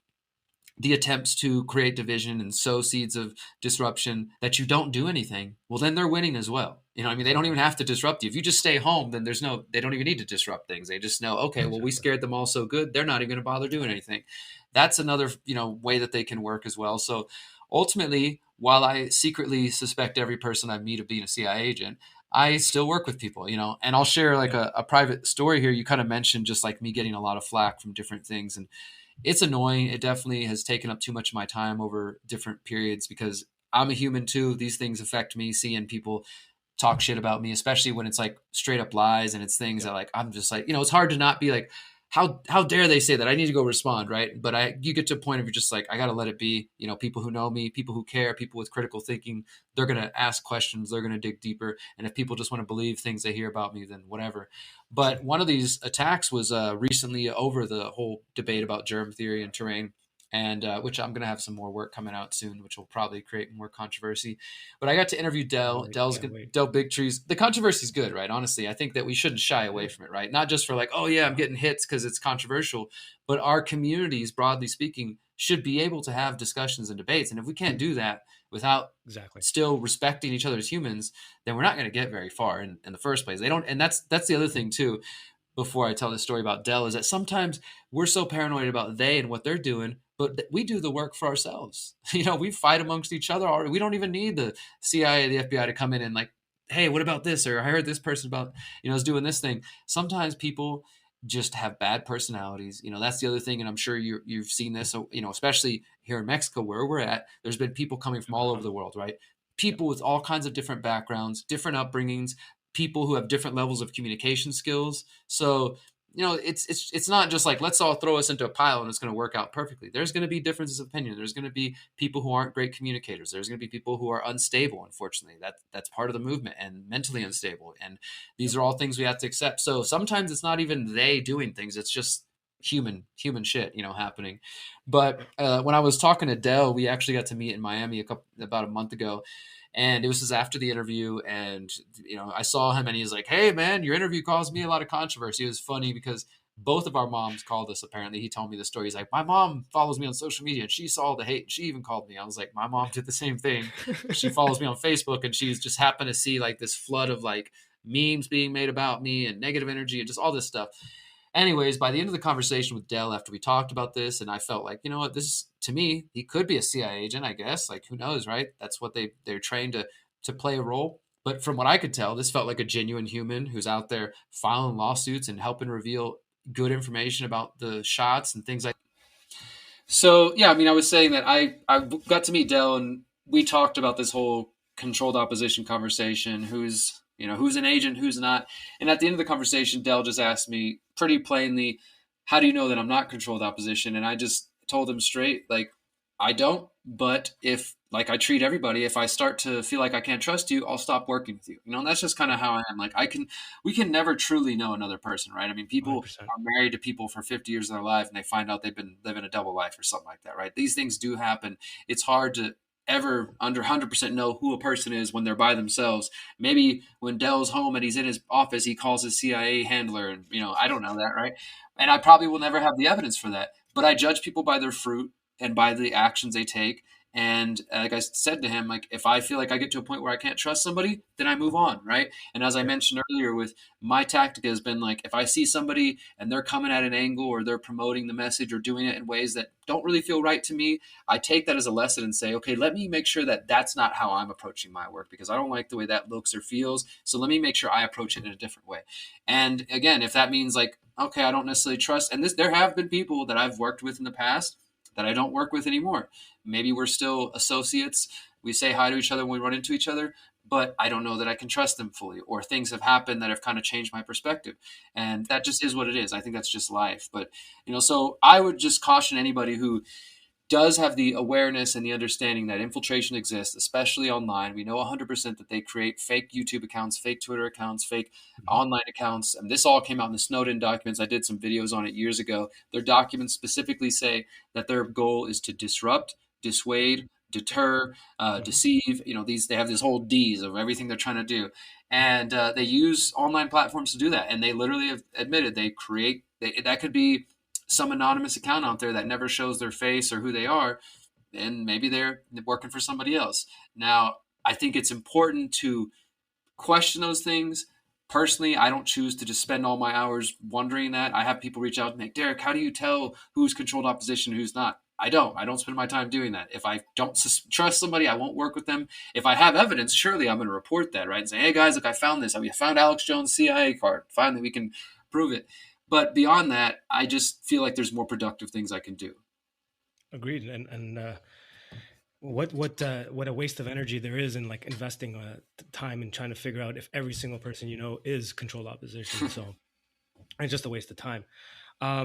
the attempts to create division and sow seeds of disruption that you don't do anything, well, then they're winning as well. They don't even have to disrupt you. If you just stay home, then they don't even need to disrupt things. They just know, okay, well, we scared them all so good, they're not even going to bother doing anything. That's another, way that they can work as well. So ultimately, while I secretly suspect every person I meet of being a CIA agent, I still work with people, and I'll share like a private story here. You kind of mentioned just like me getting a lot of flack from different things, and it's annoying. It definitely has taken up too much of my time over different periods, because I'm a human too. These things affect me, seeing people talk shit about me, especially when it's like straight up lies and it's things that like, I'm just like, it's hard to not be like, how dare they say that? I need to go respond, right? But you get to a point of you're just like, I got to let it be. People who know me, people who care, people with critical thinking, they're going to ask questions, they're going to dig deeper. And if people just want to believe things they hear about me, then whatever. But one of these attacks was recently over the whole debate about germ theory and terrain, and which I'm going to have some more work coming out soon, which will probably create more controversy. But I got to interview Dell. Dell Bigtrees. The controversy is good, right? Honestly, I think that we shouldn't shy away from it, right? Not just for like, oh yeah, I'm getting hits because it's controversial, but our communities, broadly speaking, should be able to have discussions and debates. And if we can't do that without still respecting each other as humans, then we're not going to get very far in the first place. They don't, and that's the other thing too. Before I tell the story about Dell, is that sometimes we're so paranoid about they and what they're doing, but we do the work for ourselves. We fight amongst each other already. We don't even need the CIA, the FBI to come in and like, hey, what about this? Or I heard this person about, is doing this thing. Sometimes people just have bad personalities. That's the other thing. And I'm sure you've seen this, so, especially here in Mexico, where we're at, there's been people coming from all over the world, right? People with all kinds of different backgrounds, different upbringings, people who have different levels of communication skills. So, it's not just like, let's all throw us into a pile and it's going to work out perfectly. There's going to be differences of opinion. There's going to be people who aren't great communicators. There's going to be people who are unstable. Unfortunately, that's part of the movement, and mentally unstable. And these are all things we have to accept. So sometimes it's not even they doing things. It's just human shit, happening. But when I was talking to Dell, we actually got to meet in Miami about a month ago. And it was just after the interview, and I saw him, and he was like, "Hey, man, your interview caused me a lot of controversy." It was funny because both of our moms called us. Apparently, he told me the story. He's like, "My mom follows me on social media, and she saw the hate. She even called me." I was like, "My mom did the same thing. She follows me on Facebook, and she's just happened to see like this flood of like memes being made about me and negative energy and just all this stuff." Anyways, by the end of the conversation with Dell, after we talked about this, and I felt like, what, this, to me, he could be a CIA agent, I guess. Like, who knows, right? That's what they're trained to play a role. But from what I could tell, this felt like a genuine human who's out there filing lawsuits and helping reveal good information about the shots and things like that. So, yeah, I was saying that I got to meet Dell, and we talked about this whole controlled opposition conversation, who's an agent, who's not. And at the end of the conversation, Dell just asked me pretty plainly, how do you know that I'm not controlled opposition? And I just told him straight, like, I don't. But if, like I treat everybody, if I start to feel like I can't trust you, I'll stop working with you. And that's just kind of how I am. Like, we can never truly know another person, right? People 100%. Are married to people for 50 years of their life, and they find out they've been living a double life or something like that, right? These things do happen. It's hard to ever under 100% know who a person is when they're by themselves. Maybe when Dell's home and he's in his office, he calls his CIA handler, and I don't know that, right? And I probably will never have the evidence for that. But I judge people by their fruit and by the actions they take. And like I said to him, like, if I feel like I get to a point where I can't trust somebody, then I move on, right? And as I mentioned earlier, with my tactic has been like, if I see somebody and they're coming at an angle or they're promoting the message or doing it in ways that don't really feel right to me, I take that as a lesson and say, okay, let me make sure that that's not how I'm approaching my work, because I don't like the way that looks or feels. So let me make sure I approach it in a different way. And again, if that means like, okay, I don't necessarily trust, and there have been people that I've worked with in the past that I don't work with anymore. Maybe we're still associates. We say hi to each other when we run into each other, but I don't know that I can trust them fully, or things have happened that have kind of changed my perspective. And that just is what it is. I think that's just life. But, so I would just caution anybody who does have the awareness and the understanding that infiltration exists, especially online. We know 100% that they create fake YouTube accounts, fake Twitter accounts, fake online accounts. And this all came out in the Snowden documents. I did some videos on it years ago. Their documents specifically say that their goal is to disrupt, dissuade, deter, deceive. They have this whole D's of everything they're trying to do. And they use online platforms to do that. And they literally have admitted that could be some anonymous account out there that never shows their face or who they are, and maybe they're working for somebody else. Now, I think it's important to question those things. Personally, I don't choose to just spend all my hours wondering that. I have people reach out and make, Derrick, how do you tell who's controlled opposition and who's not? I don't spend my time doing that. If I don't trust somebody, I won't work with them. If I have evidence, surely I'm going to report that, right? And say, hey guys, look, I found this. I found Alex Jones' CIA card. Finally, we can prove it. But beyond that, I just feel like there's more productive things I can do. Agreed. And what a waste of energy there is in like investing time in trying to figure out if every single person is controlled opposition. So it's just a waste of time. I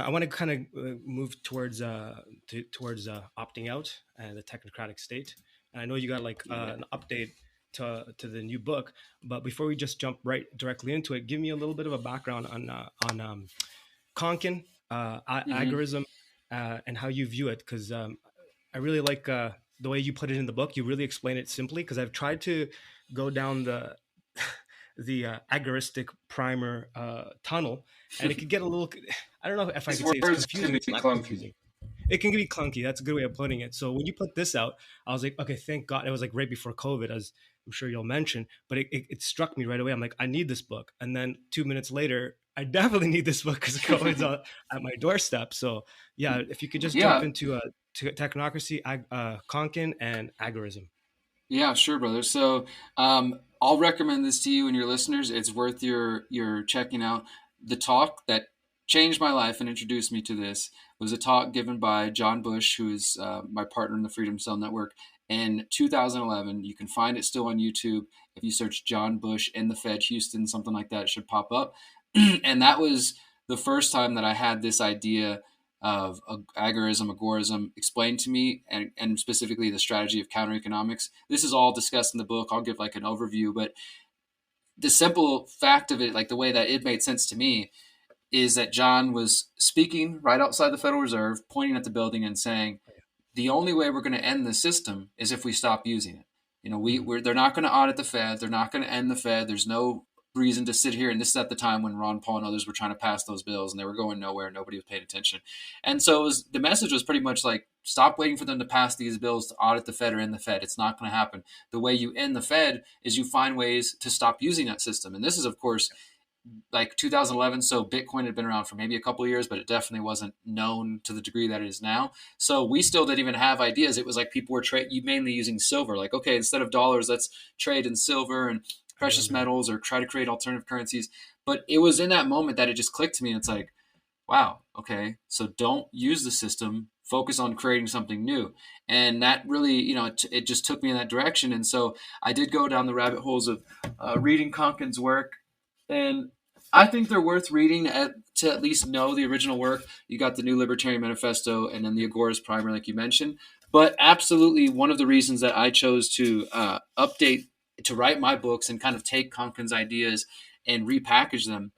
want to kind of move towards opting out and the technocratic state. And I know you got like an update to the new book, but before we just jump right directly into it, give me a little bit of a background on Konkin, Mm-hmm. agorism, and how you view it, because I really like the way you put it in the book. You really explain it simply, because I've tried to go down the the agoristic primer tunnel, and it could get a little. I don't know if I These could say it's words confusing. can It's be not clunky. confusing. It can be clunky. That's a good way of putting it. So when you put this out, I was like, okay, thank God. It was like right before COVID, as I'm sure you'll mention, but it struck me right away. I'm like, I need this book. And then 2 minutes later, I definitely need this book because COVID's at my doorstep. So yeah, if you could just jump Yeah. into to technocracy, Konkin, and agorism. Yeah, sure, brother. So I'll recommend this to you and your listeners. It's worth your checking out. The talk that changed my life and introduced me to this was a talk given by John Bush, who is my partner in the Freedom Cell Network, in 2011. You can find it still on YouTube. If you search John Bush and the Fed Houston, something like that, it should pop up. And that was the first time that I had this idea of agorism explained to me, and specifically the strategy of counter economics. This is all discussed in the book. I'll give like an overview, but the simple fact of it, like the way that it made sense to me, is that John was speaking right outside the Federal Reserve, pointing at the building and saying, the only way we're going to end the system is if we stop using it. You know, Mhm. they're not going to audit the Fed. They're not going to end the Fed. There's no reason to sit here. And this is at the time when Ron Paul and others were trying to pass those bills and they were going nowhere. Nobody was paying attention. And so the message was pretty much like, stop waiting for them to pass these bills to audit the Fed or end the Fed. It's not going to happen. The way you end the Fed is you find ways to stop using that system. And this is, of course, like 2011, so Bitcoin had been around for maybe a couple of years, but it definitely wasn't known to the degree that it is now. So we still didn't even have ideas. It was like people were mainly using silver. Like, okay, instead of dollars, let's trade in silver and I precious remember that. metals or try to create alternative currencies. But it was in that moment that it just clicked to me. And it's like, wow, okay, so don't use the system. Focus on creating something new. And that really, it just took me in that direction. And so I did go down the rabbit holes of reading Konkin's work, and I think they're worth reading to at least know the original work. You got the New Libertarian Manifesto and then the Agorist Primer, like you mentioned. But absolutely, one of the reasons that I chose to to write my books and kind of take Konkin's ideas and repackage them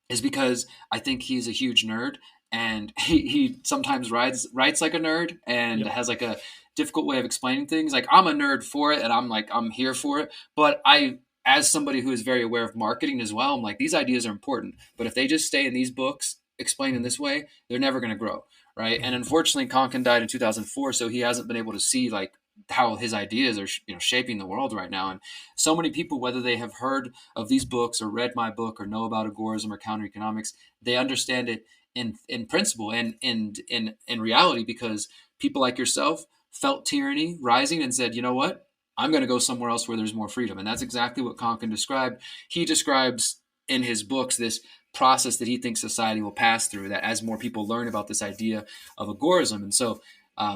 is because I think he's a huge nerd, and he sometimes writes like a nerd and Yep. has like a difficult way of explaining things. Like, I'm a nerd for it and I'm here for it, but I, as somebody who is very aware of marketing as well, I'm like, these ideas are important, but if they just stay in these books explained in Mhm. this way, they're never going to grow, right? And Mhm. unfortunately, Konkin died in 2004, so he hasn't been able to see like how his ideas are shaping the world right now. And so many people, whether they have heard of these books or read my book or know about agorism or counter economics, they understand it in principle and in reality, because people like yourself felt tyranny rising and said, you know what, I'm going to go somewhere else where there's more freedom. And that's exactly what Konkin described. He describes in his books this process that he thinks society will pass through, that as more people learn about this idea of agorism. And so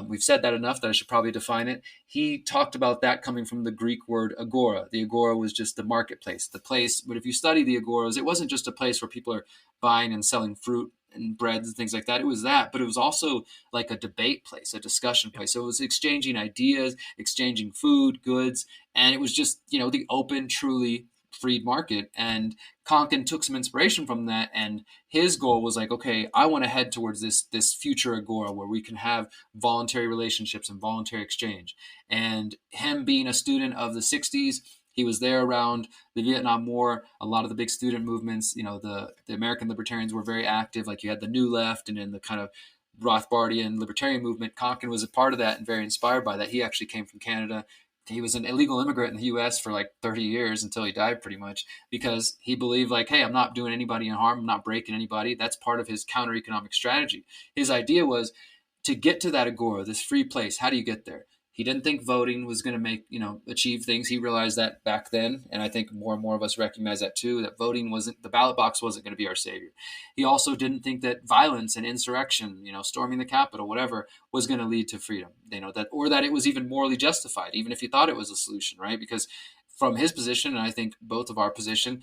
we've said that enough that I should probably define it. He talked about that coming from the Greek word agora. The agora was just the marketplace, the place. But if you study the agoras, it wasn't just a place where people are buying and selling fruit and breads and things like that. It was that, but it was also like a debate place, a discussion Yep. place. So it was exchanging ideas, exchanging food, goods, and it was just, the open, truly freed market. And Konkin took some inspiration from that, and his goal was like, okay, I want to head towards this future agora where we can have voluntary relationships and voluntary exchange. And him being a student of the 60s, he was there around the Vietnam War. A lot of the big student movements, the American libertarians were very active. Like, you had the New Left and then the kind of Rothbardian libertarian movement. Konkin was a part of that and very inspired by that. He actually came from Canada. He was an illegal immigrant in the U.S. for like 30 years until he died, pretty much, because he believed like, hey, I'm not doing anybody any harm. I'm not breaking anybody. That's part of his counter economic strategy. His idea was to get to that agora, this free place. How do you get there? He didn't think voting was going to achieve things. He realized that back then, and I think more and more of us recognize that too, that voting wasn't, the ballot box wasn't going to be our savior. He also didn't think that violence and insurrection, storming the Capitol, whatever, was going to lead to freedom. That it was even morally justified, even if you thought it was a solution, right? Because from his position, and I think both of our position,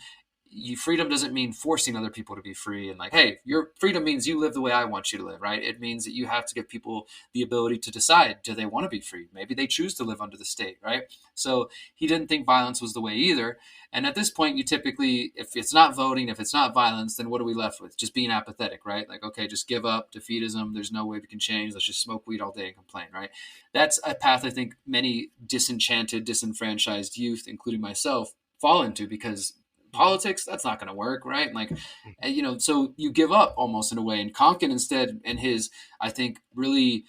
freedom doesn't mean forcing other people to be free and like, hey, your freedom means you live the way I want you to live, right? It means that you have to give people the ability to decide, do they want to be free? Maybe they choose to live under the state, right? So he didn't think violence was the way either. And at this point, you typically, if it's not voting, if it's not violence, then what are we left with? Just being apathetic, right? Like, okay, just give up, defeatism. There's no way we can change. Let's just smoke weed all day and complain, right? That's a path I think many disenchanted, disenfranchised youth, including myself, fall into, because politics, that's not going to work, right? Like, so you give up almost in a way. And Konkin instead, and his, I think, really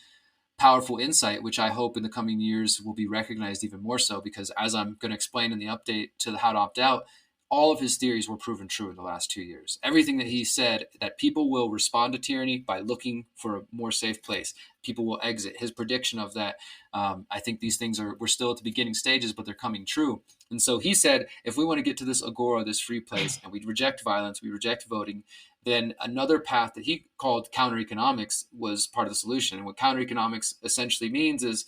powerful insight, which I hope in the coming years will be recognized even more so, because as I'm going to explain in the update to the How to Opt Out, all of his theories were proven true in the last 2 years. Everything that he said, that people will respond to tyranny by looking for a more safe place. People will exit. His prediction of that, I think these things we're still at the beginning stages, but they're coming true. And so he said, if we want to get to this agora, this free place, and we reject violence, we reject voting, then another path that he called counter-economics was part of the solution. And what counter-economics essentially means is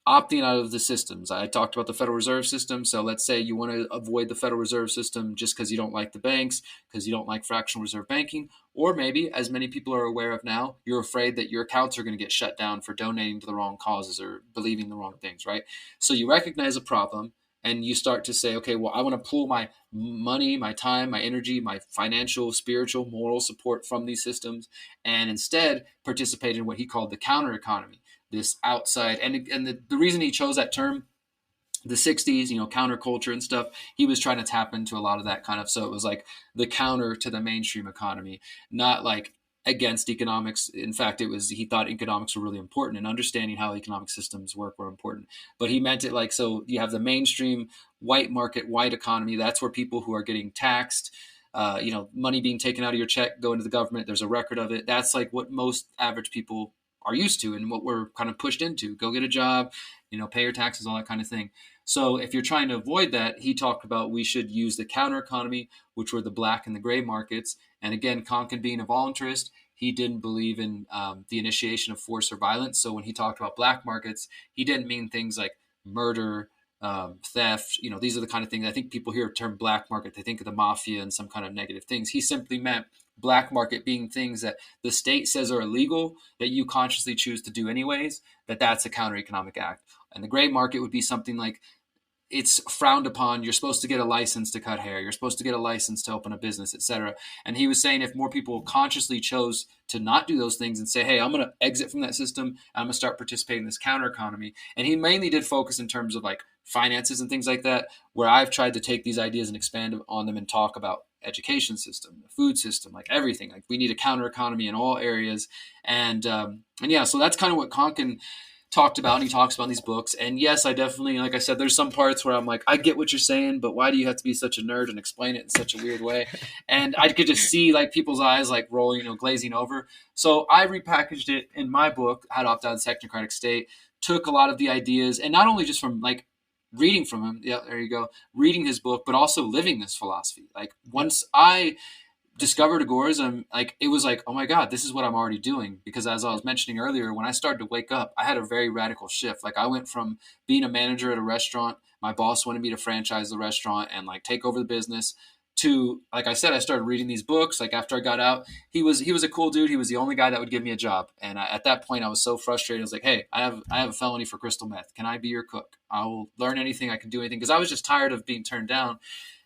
opting out of the systems. I talked about the Federal Reserve System. So let's say you want to avoid the Federal Reserve System just because you don't like the banks, because you don't like fractional reserve banking, or maybe, as many people are aware of now, you're afraid that your accounts are going to get shut down for donating to the wrong causes or believing the wrong things, right? So you recognize a problem and you start to say, okay, well, I want to pull my money, my time, my energy, my financial, spiritual, moral support from these systems, and instead participate in what he called the counter economy. This outside, and the reason he chose that term, the 60s, counterculture and stuff, he was trying to tap into a lot of that kind of, so it was like the counter to the mainstream economy, not like against economics. In fact, he thought economics were really important, and understanding how economic systems work were important. But he meant it like, so you have the mainstream white market, white economy. That's where people who are getting taxed, money being taken out of your check, going to the government. There's a record of it. That's like what most average people are used to and what we're kind of pushed into. Go get a job, pay your taxes, all that kind of thing. So if you're trying to avoid that, he talked about we should use the counter economy, which were the black and the gray markets. And again, Konkin being a voluntarist, he didn't believe in the initiation of force or violence. So when he talked about black markets, he didn't mean things like murder, theft. These are the kind of things, I think people hear the term black market, they think of the mafia and some kind of negative things. He simply meant black market being things that the state says are illegal, that you consciously choose to do anyways, that's a counter-economic act. And the gray market would be something like, it's frowned upon. You're supposed to get a license to cut hair. You're supposed to get a license to open a business, etc. And he was saying if more people consciously chose to not do those things and say, hey, I'm going to exit from that system, and I'm going to start participating in this counter economy. And he mainly did focus in terms of like finances and things like that, where I've tried to take these ideas and expand on them and talk about education system, the food system, like everything. Like we need a counter economy in all areas. And yeah, so that's kind of what Konkin talked about, and he talks about in these books. And yes, I definitely, like I said, there's some parts where I'm like, I get what you're saying, but why do you have to be such a nerd and explain it in such a weird way? And I could just see like people's eyes like rolling, glazing over. So I repackaged it in my book, How to Opt Out of the Technocratic State, took a lot of the ideas, and not only just from like reading from him, yeah, there you go, reading his book, but also living this philosophy. Like once I discovered agorism, like it was like, oh my God, this is what I'm already doing. Because as I was mentioning earlier, when I started to wake up, I had a very radical shift. Like I went from being a manager at a restaurant, my boss wanted me to franchise the restaurant and like take over the business, to, like I said, I started reading these books. Like after I got out, he was a cool dude. He was the only guy that would give me a job. And at that point I was so frustrated. I was like, hey, I have a felony for crystal meth. Can I be your cook? I will learn anything. I can do anything. Because I was just tired of being turned down.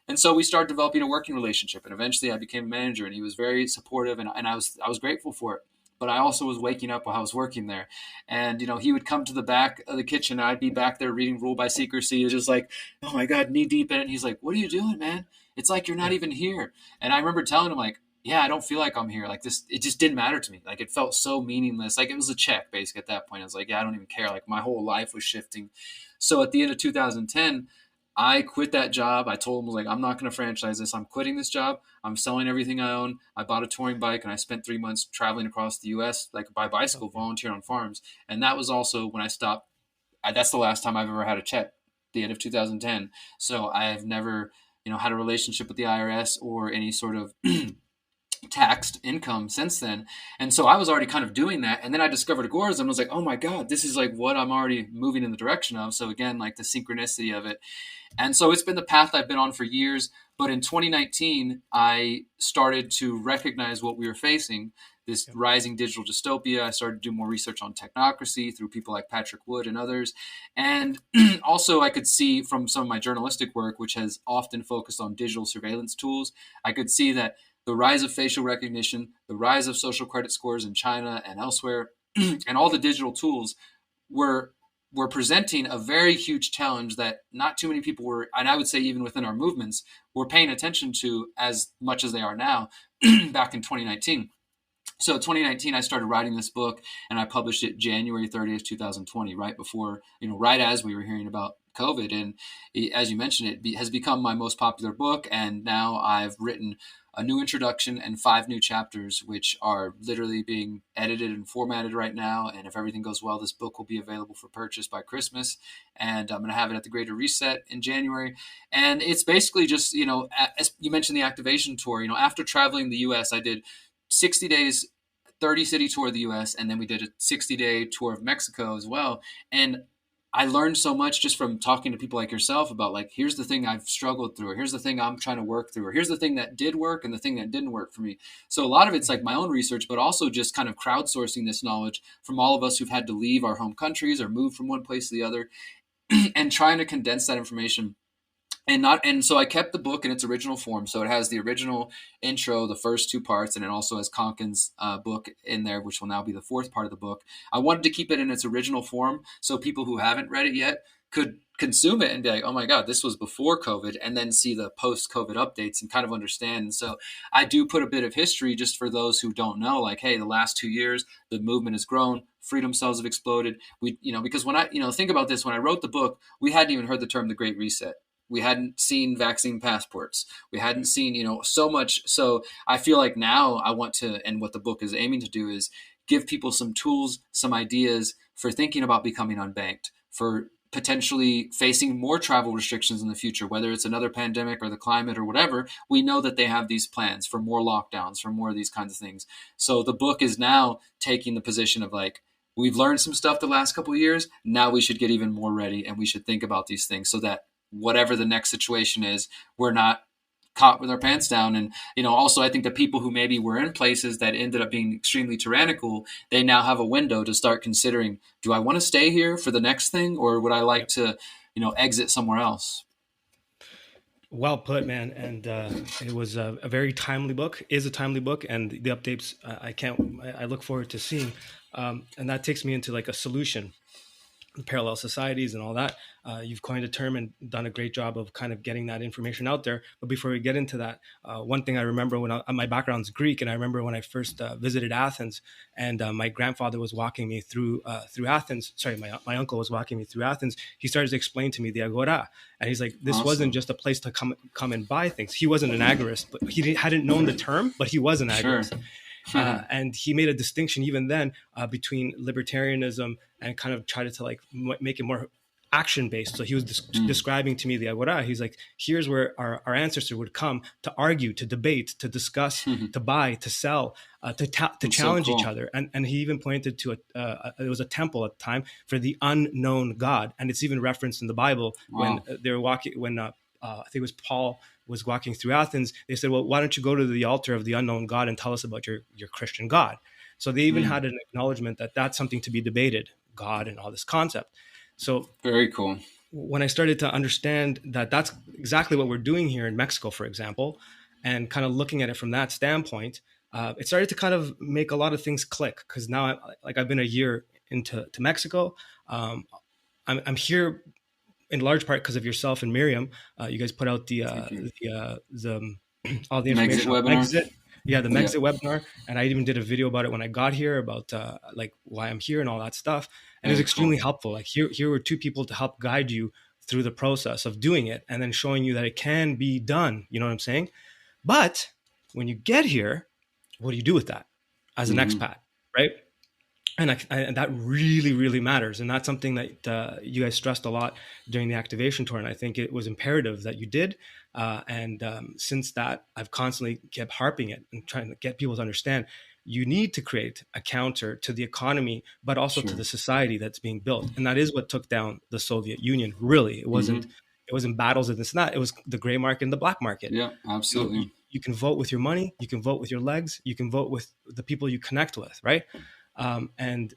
And so we started developing a working relationship, and eventually I became a manager, and he was very supportive, and I was grateful for it. But I also was waking up while I was working there. And, he would come to the back of the kitchen, and I'd be back there reading Rule by Secrecy. It was just like, oh my God, knee deep in it. And he's like, what are you doing, man? It's like you're not even here. And I remember telling him like, yeah, I don't feel like I'm here. Like this, it just didn't matter to me. Like it felt so meaningless. Like it was a check basically at that point. I was like, yeah, I don't even care. Like my whole life was shifting. So at the end of 2010, I quit that job. I told him, like, I'm not going to franchise this. I'm quitting this job. I'm selling everything I own. I bought a touring bike, and I spent 3 months traveling across the U.S. like by bicycle, volunteering on farms. And that was also when I stopped. That's the last time I've ever had a check, the end of 2010. So I have never, had a relationship with the IRS or any sort of taxed income since then. And so I was already kind of doing that. And then I discovered agorism and was like, oh my God, this is like what I'm already moving in the direction of. So again, like the synchronicity of it. And so it's been the path I've been on for years. But in 2019, I started to recognize what we were facing, this rising digital dystopia. I started to do more research on technocracy through people like Patrick Wood and others. And also I could see from some of my journalistic work, which has often focused on digital surveillance tools, I could see that the rise of facial recognition, the rise of social credit scores in China and elsewhere, and all the digital tools were presenting a very huge challenge that not too many people were, and I would say even within our movements, were paying attention to as much as they are now back in 2019. So 2019, I started writing this book, and I published it January 30th, 2020, right before, right as we were hearing about COVID. And as you mentioned, it has become my most popular book. And now I've written a new introduction and 5 new chapters, which are literally being edited and formatted right now. And if everything goes well, this book will be available for purchase by Christmas. And I'm going to have it at the Greater Reset in January. And it's basically just, as you mentioned, the activation tour. After traveling the U.S., I did 60 days, 30 city tour of the US, and then we did a 60-day tour of Mexico as well. And I learned so much just from talking to people like yourself about like, here's the thing I've struggled through, or here's the thing I'm trying to work through, or here's the thing that did work and the thing that didn't work for me. So a lot of it's like my own research, but also just kind of crowdsourcing this knowledge from all of us who've had to leave our home countries or move from one place to the other and trying to condense that information. And so I kept the book in its original form. So it has the original intro, the first 2 parts, and it also has Konkin's book in there, which will now be the 4th part of the book. I wanted to keep it in its original form so people who haven't read it yet could consume it and be like, oh my God, this was before COVID, and then see the post-COVID updates and kind of understand. And so I do put a bit of history just for those who don't know, like, hey, the last 2 years, the movement has grown, freedom cells have exploded. Because when I, think about this, when I wrote the book, we hadn't even heard the term the Great Reset. We hadn't seen vaccine passports. We hadn't seen, so much. So I feel like now I want to, and what the book is aiming to do is give people some tools, some ideas for thinking about becoming unbanked, for potentially facing more travel restrictions in the future, whether it's another pandemic or the climate or whatever. We know that they have these plans for more lockdowns, for more of these kinds of things. So the book is now taking the position of like, we've learned some stuff the last couple of years. Now we should get even more ready, and we should think about these things so that whatever the next situation is, we're not caught with our pants down. And, also I think the people who maybe were in places that ended up being extremely tyrannical, they now have a window to start considering, do I want to stay here for the next thing, or would I like to, exit somewhere else? Well put, man. And it was a very timely book, is a timely book. And the updates, I look forward to seeing. And that takes me into like a solution, parallel societies and all that. You've coined a term and done a great job of kind of getting that information out there. But before we get into that, one thing I remember my background's Greek, and I remember when I first visited Athens, and my grandfather was walking me through Athens. Sorry, my uncle was walking me through Athens. He started to explain to me the agora, and he's like, this wasn't just a place to come and buy things. He wasn't an agorist, but he hadn't known the term, but he was an agorist. Sure. And he made a distinction even then between libertarianism and kind of tried to like make it more action based. So he was describing to me the agora. He's like, here's where our ancestors would come to argue, to debate, to discuss, to buy, to sell, to challenge each other. And he even pointed to it was a temple at the time for the unknown God. And it's even referenced in the Bible when they were walking, when I think it was Paul was walking through Athens. They said, well, why don't you go to the altar of the unknown God and tell us about your Christian God? So they even had an acknowledgement that that's something to be debated, God and all this concept. So very cool. When I started to understand that that's exactly what we're doing here in Mexico, for example, and kind of looking at it from that standpoint, it started to kind of make a lot of things click. Because now, I've been a year into Mexico. I'm here in large part because of yourself and Miriam. You guys put out the all the information on Exit. Yeah, the Megxit webinar. And I even did a video about it when I got here about like why I'm here and all that stuff. And it was extremely helpful. Like here were 2 people to help guide you through the process of doing it and then showing you that it can be done. You know what I'm saying? But when you get here, what do you do with that as an expat, right? And that really, really matters. And that's something that you guys stressed a lot during the activation tour. And I think it was imperative that you did. And since that, I've constantly kept harping it and trying to get people to understand you need to create a counter to the economy, but also to Sure. the society that's being built. And that is what took down the Soviet Union. Really, it wasn't battles and this and that. It was the gray market and the black market. Yeah, absolutely. You can vote with your money. You can vote with your legs. You can vote with the people you connect with, right? And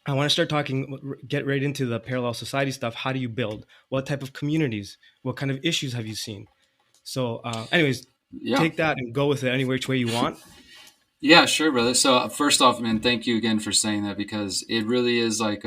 I want to start talking, get right into the parallel society stuff. How do you build? What type of communities? What kind of issues have you seen? So, anyways, Yeah. take that and go with it any which way you want. Yeah, sure, brother. So first off, man, thank you again for saying that, because it really is like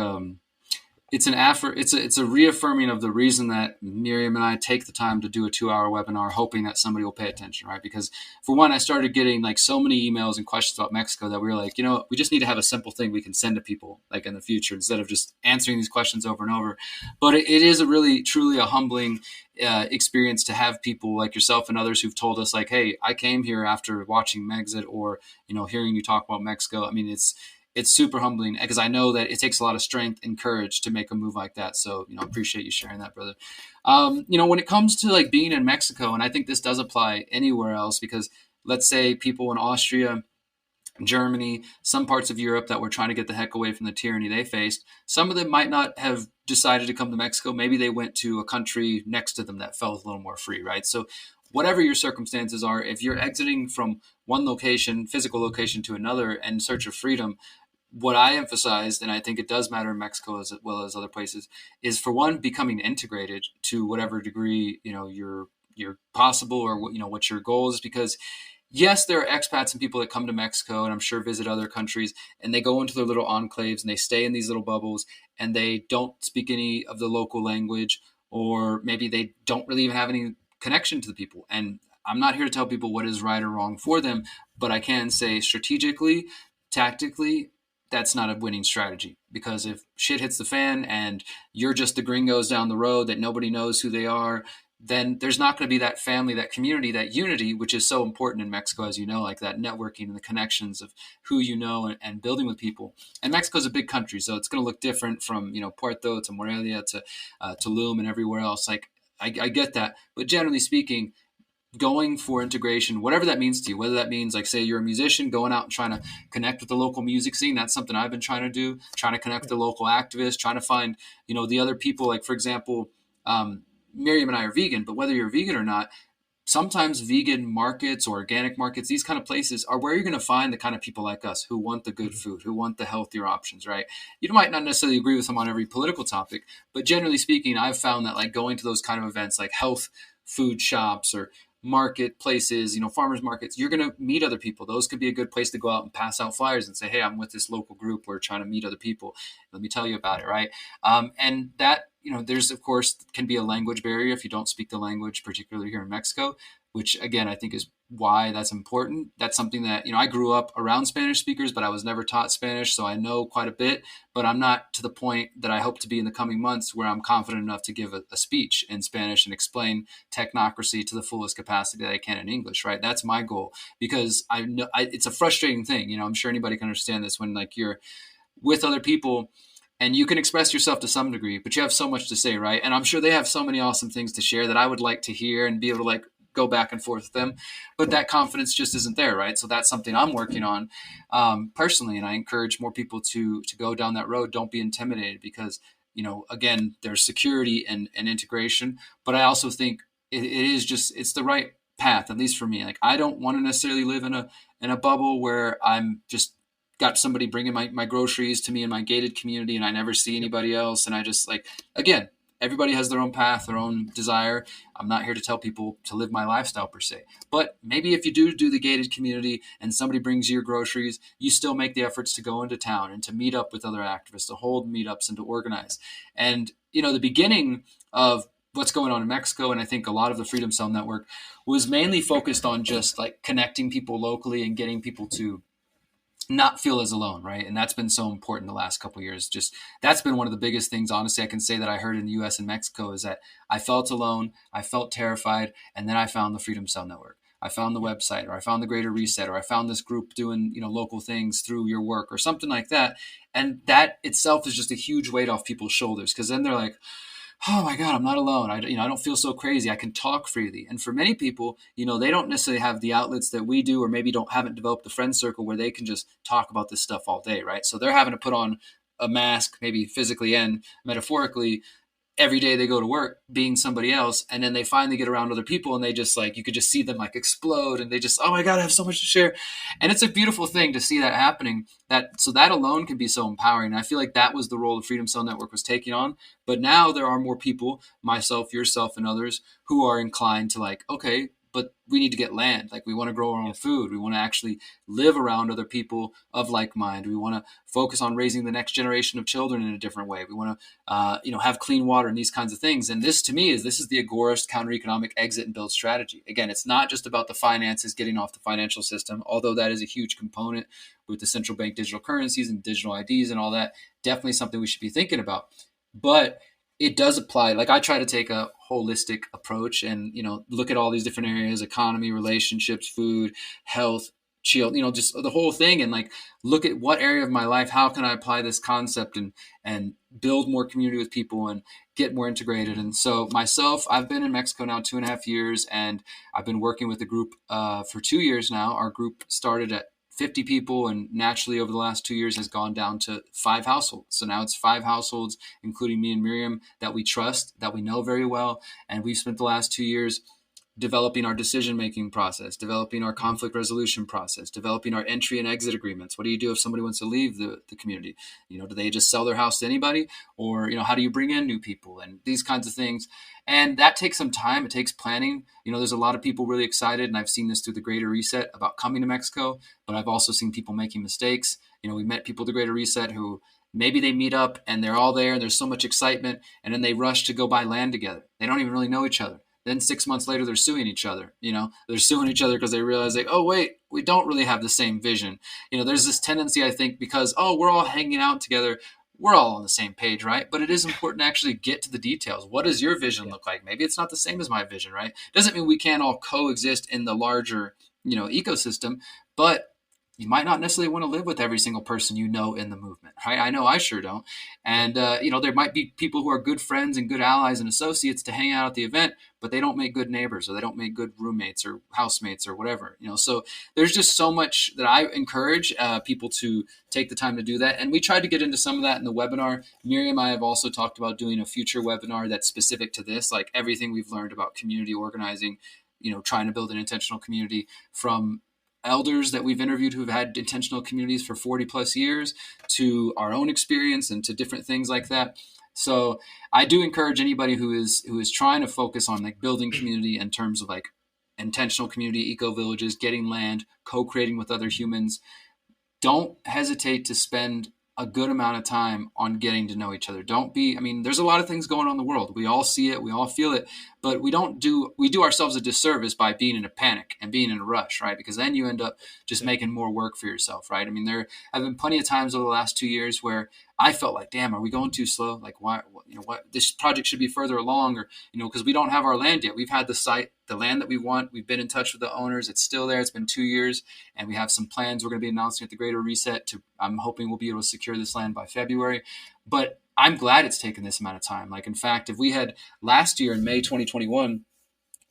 it's it's a reaffirming of the reason that Miriam and I take the time to do a 2-hour webinar, hoping that somebody will pay attention, right? Because for one, I started getting like so many emails and questions about Mexico that we were like, we just need to have a simple thing we can send to people like in the future instead of just answering these questions over and over. But it is a really, truly a humbling experience to have people like yourself and others who've told us like, hey, I came here after watching Megxit or, hearing you talk about Mexico. I mean, it's super humbling because I know that it takes a lot of strength and courage to make a move like that. So, appreciate you sharing that, brother. When it comes to like being in Mexico, and I think this does apply anywhere else, because let's say people in Austria, Germany, some parts of Europe that were trying to get the heck away from the tyranny they faced, some of them might not have decided to come to Mexico. Maybe they went to a country next to them that felt a little more free, right? So whatever your circumstances are, if you're exiting from one location, physical location, to another in search of freedom, what I emphasized, and I think it does matter in Mexico as well as other places, is for one, becoming integrated to whatever degree you're possible, or what your goal is. Because yes, there are expats and people that come to Mexico and I'm sure visit other countries, and they go into their little enclaves and they stay in these little bubbles and they don't speak any of the local language, or maybe they don't really even have any connection to the people. And I'm not here to tell people what is right or wrong for them, but I can say strategically, tactically, that's not a winning strategy. Because if shit hits the fan and you're just the gringos down the road that nobody knows who they are, then there's not going to be that family, that community, that unity, which is so important in Mexico, as you know, like that networking and the connections of who you know, and building with people. And Mexico's a big country, so it's going to look different from Puerto to Morelia to Tulum and everywhere else. Like I get that, but generally speaking, going for integration, whatever that means to you, whether that means like, say you're a musician going out and trying to connect with the local music scene. That's something I've been trying to do, trying to connect with the local activists, trying to find, the other people. Like, for example, Miriam and I are vegan, but whether you're vegan or not, sometimes vegan markets or organic markets, these kind of places are where you're going to find the kind of people like us who want the good food, who want the healthier options, right? You might not necessarily agree with them on every political topic, but generally speaking, I've found that like going to those kind of events, like health food shops or marketplaces, farmers markets, you're going to meet other people. Those could be a good place to go out and pass out flyers and say, hey, I'm with this local group. We're trying to meet other people. Let me tell you about it, right? And that, there's, of course, can be a language barrier if you don't speak the language, particularly here in Mexico, which, again, I think is why that's important. That's something that, I grew up around Spanish speakers, but I was never taught Spanish, so I know quite a bit, but I'm not to the point that I hope to be in the coming months where I'm confident enough to give a speech in Spanish and explain technocracy to the fullest capacity that I can in English, right? That's my goal, because I know it's a frustrating thing. I'm sure anybody can understand this when like you're with other people and you can express yourself to some degree, but you have so much to say, right? And I'm sure they have so many awesome things to share that I would like to hear and be able to like go back and forth with them, but that confidence just isn't there, right? So that's something I'm working on personally, and I encourage more people to go down that road. Don't be intimidated, because again, there's security and integration, but I also think it is just, it's the right path, at least for me. Like, I don't want to necessarily live in a bubble where I'm just got somebody bringing my groceries to me in my gated community and I never see anybody else. And I just like, again, everybody has their own path, their own desire. I'm not here to tell people to live my lifestyle per se, but maybe if you do the gated community and somebody brings you your groceries, you still make the efforts to go into town and to meet up with other activists, to hold meetups and to organize. And, the beginning of what's going on in Mexico, and I think a lot of the Freedom Cell Network was mainly focused on just like connecting people locally and getting people to not feel as alone, right? And that's been so important the last couple of years. Just that's been one of the biggest things, honestly, I can say that I heard in the US and Mexico, is that I felt alone, I felt terrified, and then I found the Freedom Cell Network. I found the website, or I found the Greater Reset, or I found this group doing, local things through your work or something like that. And that itself is just a huge weight off people's shoulders, because then they're like, oh my God, I'm not alone. I don't feel so crazy. I can talk freely. And for many people, they don't necessarily have the outlets that we do, or maybe haven't developed the friend circle where they can just talk about this stuff all day, right? So they're having to put on a mask, maybe physically and metaphorically, every day they go to work being somebody else. And then they finally get around other people, and they just you could just see them explode, and they just, oh my God, I have so much to share. And it's a beautiful thing to see that happening. So that alone can be so empowering. And I feel like that was the role the Freedom Cell Network was taking on. But now there are more people, myself, yourself, and others, who are inclined to okay, but we need to get land. We want to grow our own food. We want to actually live around other people of like mind. We want to focus on raising the next generation of children in a different way. We want to, have clean water and these kinds of things. And this, to me, this is the agorist counter-economic exit and build strategy. Again, it's not just about the finances, getting off the financial system, although that is a huge component with the central bank digital currencies and digital IDs and all that. Definitely something we should be thinking about. But it does apply. I try to take a holistic approach and, look at all these different areas: economy, relationships, food, health, just the whole thing. And look at what area of my life, how can I apply this concept and build more community with people and get more integrated. And so myself, I've been in Mexico now 2.5 years, and I've been working with a group for 2 years now. Our group started at 50 people, and naturally over the last 2 years has gone down to 5 households. So now it's 5 households, including me and Miriam, that we trust, that we know very well. And we've spent the last 2 years developing our decision-making process, developing our conflict resolution process, developing our entry and exit agreements. What do you do if somebody wants to leave the community? Do they just sell their house to anybody? Or, how do you bring in new people and these kinds of things? And that takes some time. It takes planning. There's a lot of people really excited, and I've seen this through the Greater Reset, about coming to Mexico, but I've also seen people making mistakes. We met people at the Greater Reset who maybe they meet up and they're all there and there's so much excitement, and then they rush to go buy land together. They don't even really know each other. Then 6 months later, they're suing each other. They're suing each other because they realize oh, wait, we don't really have the same vision. There's this tendency, I think, because, we're all hanging out together, we're all on the same page, right? But it is important to actually get to the details. What does your vision look like? Maybe it's not the same as my vision, right? Doesn't mean we can't all coexist in the larger, ecosystem, but you might not necessarily want to live with every single person in the movement, right? I know I sure don't. And, there might be people who are good friends and good allies and associates to hang out at the event, but they don't make good neighbors, or they don't make good roommates or housemates or whatever, So there's just so much that I encourage people to take the time to do that. And we tried to get into some of that in the webinar. Miriam and I have also talked about doing a future webinar that's specific to this, everything we've learned about community organizing, trying to build an intentional community, from elders that we've interviewed who've had intentional communities for 40 plus years, to our own experience and to different things like that. So I do encourage anybody who is trying to focus on building community in terms of intentional community, eco villages, getting land, co-creating with other humans. Don't hesitate to spend a good amount of time on getting to know each other. There's a lot of things going on in the world. We all see it, we all feel it, but we do ourselves a disservice by being in a panic and being in a rush, right? Because then you end up just making more work for yourself, right? There have been plenty of times over the last 2 years where I felt damn, are we going too slow? Why, what, this project should be further along, or, because we don't have our land yet. We've had the site, the land that we want. We've been in touch with the owners. It's still there. It's been 2 years, and we have some plans we're going to be announcing at the Greater Reset I'm hoping we'll be able to secure this land by February. But I'm glad it's taken this amount of time. In fact, if we had last year in May 2021,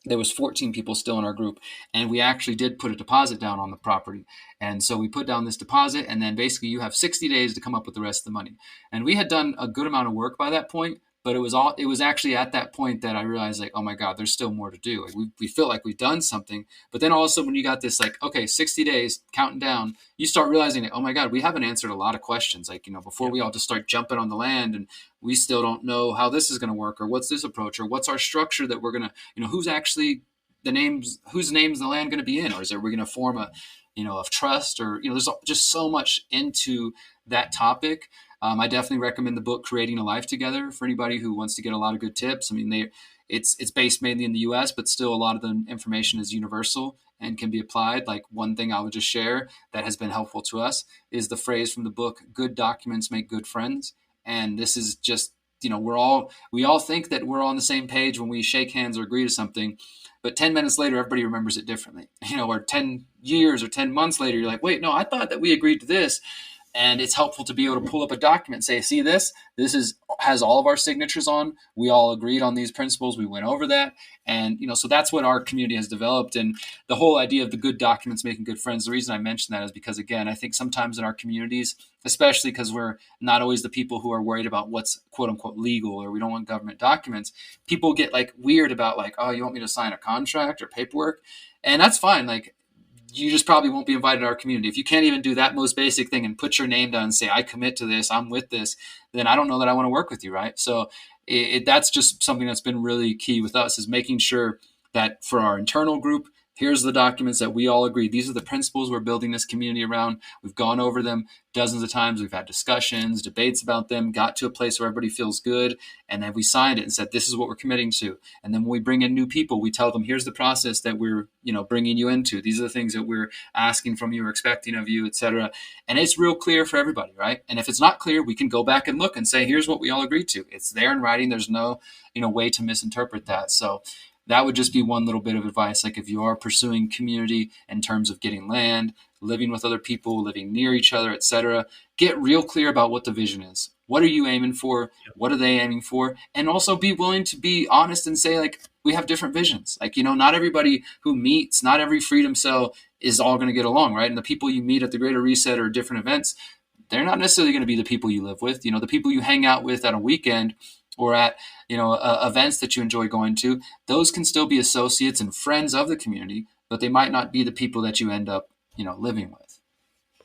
there was 14 people still in our group, and we actually did put a deposit down on the property. And so we put down this deposit, and then basically you have 60 days to come up with the rest of the money. And we had done a good amount of work by that point, but it was actually at that point that I realized oh my God, there's still more to do. We feel like we've done something, but then all of a sudden when you got this, okay, 60 days counting down, you start realizing oh my God, we haven't answered a lot of questions. Before we all just start jumping on the land, and we still don't know how this is going to work, or what's this approach, or what's our structure that we're going to, who's actually whose name's the land going to be in, or we're going to form a, of trust, or, there's just so much into that topic. I definitely recommend the book Creating a Life Together for anybody who wants to get a lot of good tips. It's based mainly in the US, but still a lot of the information is universal and can be applied. One thing I would just share that has been helpful to us is the phrase from the book, good documents make good friends. And this is just we all think that we're on the same page when we shake hands or agree to something, but 10 minutes later everybody remembers it differently. Or 10 years or 10 months later you're like, wait, no, I thought that we agreed to this. And it's helpful to be able to pull up a document and say, see this has all of our signatures on. We all agreed on these principles. We went over that. And, so that's what our community has developed. And the whole idea of the good documents making good friends, the reason I mention that is because, again, I think sometimes in our communities, especially because we're not always the people who are worried about what's quote unquote legal, or we don't want government documents, people get like weird about like, oh, you want me to sign a contract or paperwork? And that's fine. Like, you just probably won't be invited to our community. If you can't even do that most basic thing and put your name down and say, I commit to this, I'm with this, then I don't know that I want to work with you, right? So that's just something that's been really key with us, is making sure that for our internal group, here's the documents that we all agree. These are the principles we're building this community around. We've gone over them dozens of times. We've had discussions, debates about them, got to a place where everybody feels good. And then we signed it and said, this is what we're committing to. And then when we bring in new people, we tell them, here's the process that we're, bringing you into. These are the things that we're asking from you or expecting of you, et cetera. And it's real clear for everybody, right? And if it's not clear, we can go back and look and say, here's what we all agreed to. It's there in writing. There's no, way to misinterpret that. So that would just be one little bit of advice. Like if you are pursuing community in terms of getting land, living with other people, living near each other, etc., get real clear about what the vision is. What are you aiming for? What are they aiming for? And also be willing to be honest and say, like, we have different visions. Like, not everybody who meets, not every freedom cell is all going to get along, right? And the people you meet at the Greater Reset or different events, they're not necessarily going to be the people you live with. The people you hang out with at a weekend or at events that you enjoy going to, those can still be associates and friends of the community, but they might not be the people that you end up living with.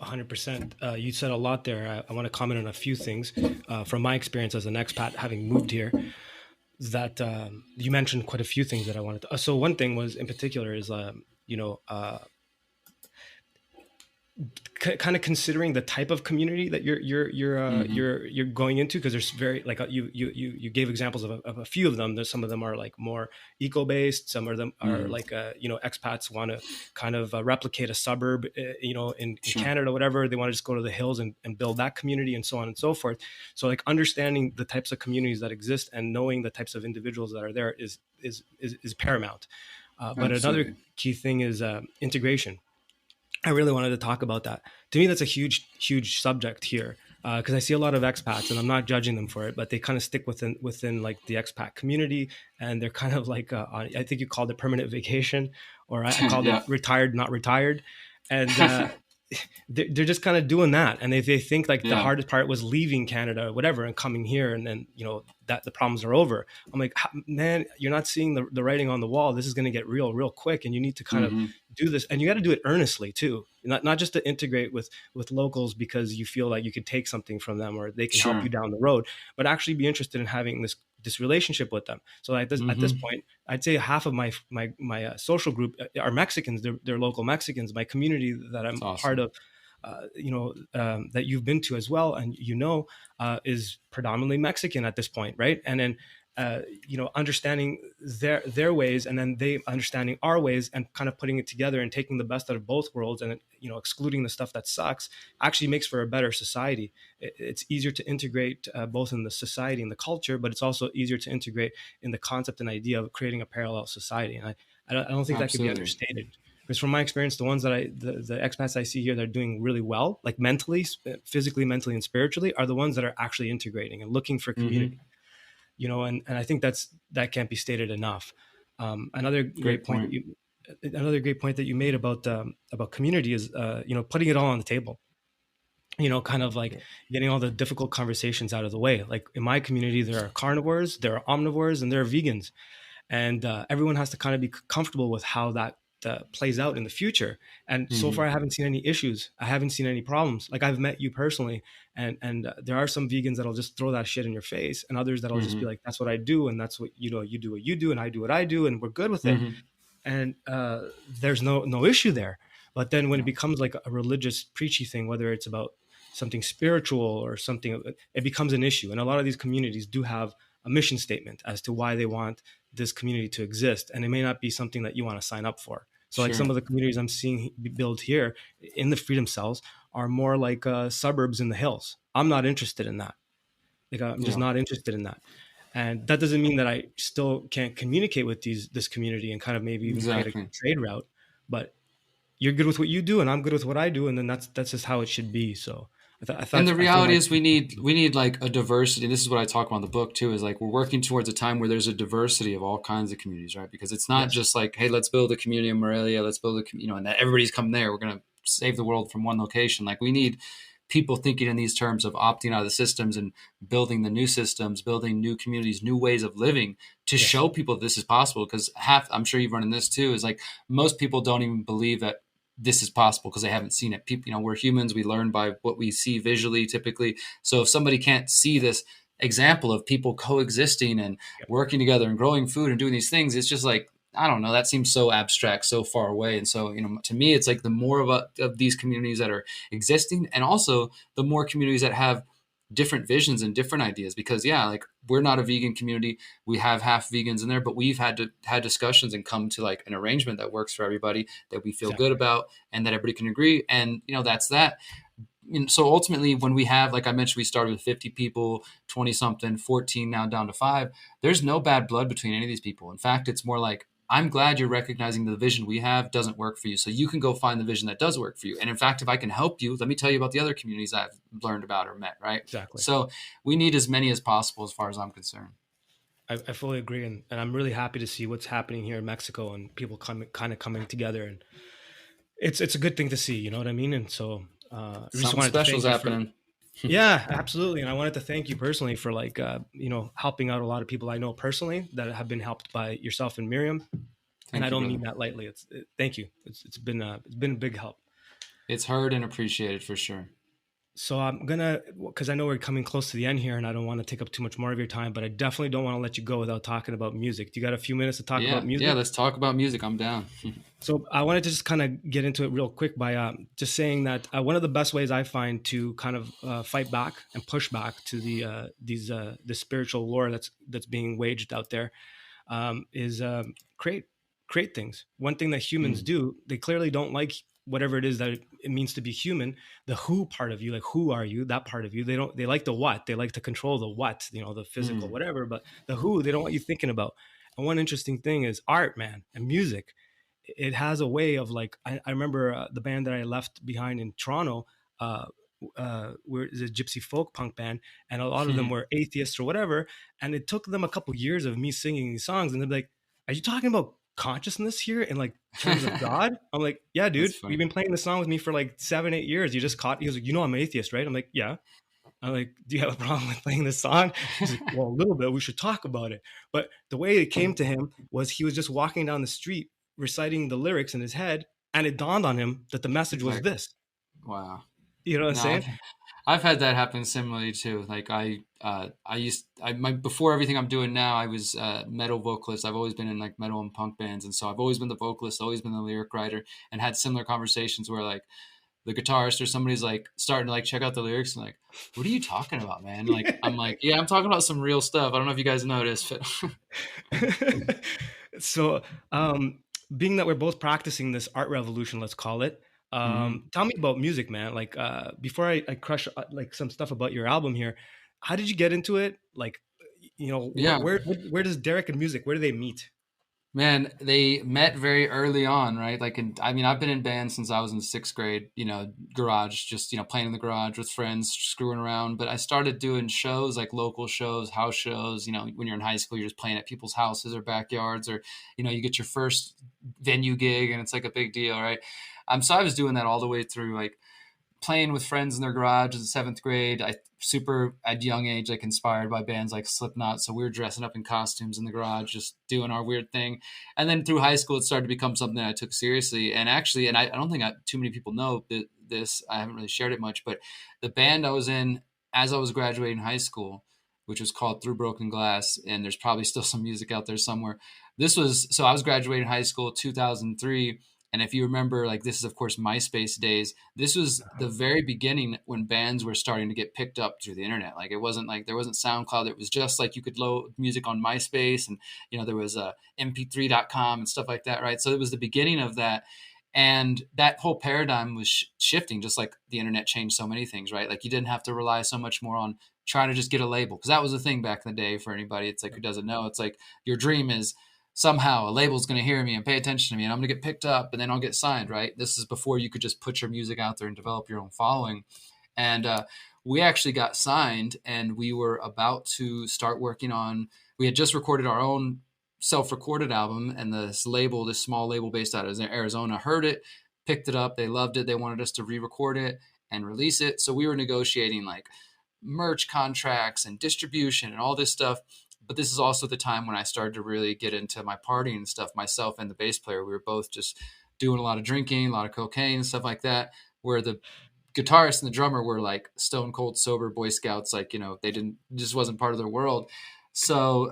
100%. You said a lot there. I want to comment on a few things from my experience as an expat, having moved here. That you mentioned quite a few things that I wanted to. So one thing was in particular is kind of considering the type of community that you're going into, because there's very like you gave examples of a few of them. There's some of them are like more eco-based, some of them are like expats want to kind of replicate a suburb in Sure. Canada, whatever. They want to just go to the hills and build that community and so on and so forth. So like understanding the types of communities that exist and knowing the types of individuals that are there is paramount. But another key thing is integration. I really wanted to talk about that. To me, that's a huge subject here, because I see a lot of expats, and I'm not judging them for it, but they kind of stick within like the expat community, and they're kind of like I think you called it permanent vacation, or I called it retired, not retired, and they're just kind of doing that, and they think like the hardest part was leaving Canada or whatever and coming here, and then that the problems are over. I'm like, man, you're not seeing the writing on the wall. This is going to get real quick, and you need to kind of do this, and you got to do it earnestly too, not just to integrate with locals because you feel like you could take something from them or they can help you down the road, but actually be interested in having this relationship with them. So at this point, I'd say half of my social group are Mexicans. They're local Mexicans. My community that I'm part of, that you've been to as well, and is predominantly Mexican at this point, right? And then understanding their ways, and then they understanding our ways, and kind of putting it together and taking the best out of both worlds, and excluding the stuff that sucks, actually makes for a better society. It's easier to integrate both in the society and the culture, but it's also easier to integrate in the concept and idea of creating a parallel society. And I don't think that could be understated. Because from my experience, the ones that the expats I see here that are doing really well, like mentally, physically, mentally, and spiritually, are the ones that are actually integrating and looking for community. And I think that can't be stated enough. Another great point that you made about community is putting it all on the table. Kind of like getting all the difficult conversations out of the way. Like in my community, there are carnivores, there are omnivores, and there are vegans, and everyone has to kind of be comfortable with how that plays out in the future. And so far, I haven't seen any issues. I haven't seen any problems. Like I've met you personally, and there are some vegans that'll just throw that shit in your face, and others that'll just be like, "That's what I do, and that's what you do what you do, and I do what I do, and we're good with it." And there's no issue there. But then when it becomes like a religious preachy thing, whether it's about something spiritual or something, it becomes an issue. And a lot of these communities do have a mission statement as to why they want this community to exist, and it may not be something that you want to sign up for. So like some of the communities I'm seeing build here in the freedom cells are more like suburbs in the hills. I'm not interested in that. Like I'm just Yeah. not interested in that. And that doesn't mean that I still can't communicate with this community and kind of maybe even create a Exactly. trade route. But you're good with what you do, and I'm good with what I do, and then that's just how it should be. So And the I feel reality like is we need like a diversity. This is what I talk about in the book too, is like we're working towards a time where there's a diversity of all kinds of communities, right? Because it's not yes, just like, hey, let's build a community in Morelia, let's build and that everybody's come there. We're going to save the world from one location. Like we need people thinking in these terms of opting out of the systems and building the new systems, building new communities, new ways of living to yes, show people this is possible. Because I'm sure you've run in this too, is like most people don't even believe that this is possible because they haven't seen it. People, we're humans. We learn by what we see visually typically. So if somebody can't see this example of people coexisting and yep, working together and growing food and doing these things, it's just like, I don't know, that seems so abstract, so far away. And so, to me, it's like the more of these communities that are existing, and also the more communities that have different visions and different ideas. Because yeah, like we're not a vegan community, we have half vegans in there, but we've had discussions and come to like an arrangement that works for everybody, that we feel good exactly. about, and that everybody can agree. And that's that. So ultimately, when we have, like I mentioned, we started with 50 people, 20 something, 14, now down to 5. There's no bad blood between any of these people. In fact, it's more like, I'm glad you're recognizing the vision we have doesn't work for you. So you can go find the vision that does work for you. And in fact, if I can help you, let me tell you about the other communities I've learned about or met, right? Exactly. So we need as many as possible as far as I'm concerned. I fully agree, and I'm really happy to see what's happening here in Mexico and people kind of coming together, and it's a good thing to see. You know what I mean? And so I just Something wanted to special is thank you for. happening. Yeah, absolutely. And I wanted to thank you personally for like helping out a lot of people I know personally that have been helped by yourself and Miriam. And I Thank you, don't brother. mean that lightly. Thank you. It's been a big help. It's heard and appreciated for sure. So I'm gonna, because I know we're coming close to the end here, and I don't want to take up too much more of your time, but I definitely don't want to let you go without talking about music. Do you got a few minutes to talk about Yeah. Yeah. music? Let's talk about music. I'm down. So I wanted to just kind of get into it real quick by just saying that one of the best ways I find to kind of fight back and push back to the spiritual war that's being waged out there is create things. One thing that humans Mm, do, they clearly don't like whatever it is that it means to be human. The who part of you, like who are you, that part of you, they like the what, they like to control the what, the physical mm, whatever, but the who they don't want you thinking about. And one interesting thing is art, man, and music. It has a way of like, I remember the band that I left behind in Toronto, uh, where is a gypsy folk punk band, and a lot of them mm. were atheists or whatever. And it took them a couple years of me singing these songs, and they're like, "Are you talking about consciousness here in like terms of God?" I'm like, "Yeah, That's dude, you've funny. been playing this song with me for like 7, 8 years. You just caught." He was like, "I'm an atheist, right?" I'm like, "Yeah." I'm like, "Do you have a problem with playing this song?" He's like, "Well, a little bit. We should talk about it." But the way it came to him was he was just walking down the street reciting the lyrics in his head, and it dawned on him that the message It's was like, this. wow. You know what I'm No, saying? I've had that happen similarly too. Like before everything I'm doing now, I was metal vocalist. I've always been in like metal and punk bands, and so I've always been the vocalist, always been the lyric writer, and had similar conversations where like the guitarist or somebody's like starting to like check out the lyrics and like, what are you talking about, man? Like I'm like, yeah, I'm talking about some real stuff. I don't know if you guys noticed, but So, um, being that we're both practicing this art revolution, let's call it, Mhm. tell me about music, man. Like, before I crush like some stuff about your album here, how did you get into it? Like, Yeah. where does Derek and music, where do they meet? Man, they met very early on, right? Like, I mean, I've been in bands since I was in 6th grade, garage, just, playing in the garage with friends, screwing around. But I started doing shows, like local shows, house shows. When you're in high school, you're just playing at people's houses or backyards, or, you get your first venue gig and it's like a big deal, right? So I was doing that all the way through, like, playing with friends in their garage in 7th grade. I super at young age, like inspired by bands like Slipknot. So we were dressing up in costumes in the garage, just doing our weird thing. And then through high school, it started to become something I took seriously. And actually, and I don't think too many people know this, I haven't really shared it much, but the band I was in as I was graduating high school, which was called Through Broken Glass, and there's probably still some music out there somewhere. So I was graduating high school 2003. And if you remember, like, this is of course MySpace days. This was the very beginning when bands were starting to get picked up through the internet. Like, it wasn't like there wasn't SoundCloud. It was just like you could load music on MySpace, and there was mp3.com and stuff like that, right? So it was the beginning of that. And that whole paradigm was shifting, just like the internet changed so many things, right? Like, you didn't have to rely so much more on trying to just get a label. Cause that was the thing back in the day for anybody. It's like, who doesn't know, it's like your dream is somehow a label's going to hear me and pay attention to me and I'm going to get picked up and then I'll get signed. Right. This is before you could just put your music out there and develop your own following. And we actually got signed and we were about to start working on, we had just recorded our own self-recorded album, and this small label based out of Arizona heard it, picked it up, they loved it, they wanted us to re-record it and release it. So we were negotiating like merch contracts and distribution and all this stuff. But this is also the time when I started to really get into my partying and stuff. Myself and the bass player, we were both just doing a lot of drinking, a lot of cocaine and stuff like that, where the guitarist and the drummer were like stone cold sober Boy Scouts. Like, they just wasn't part of their world. So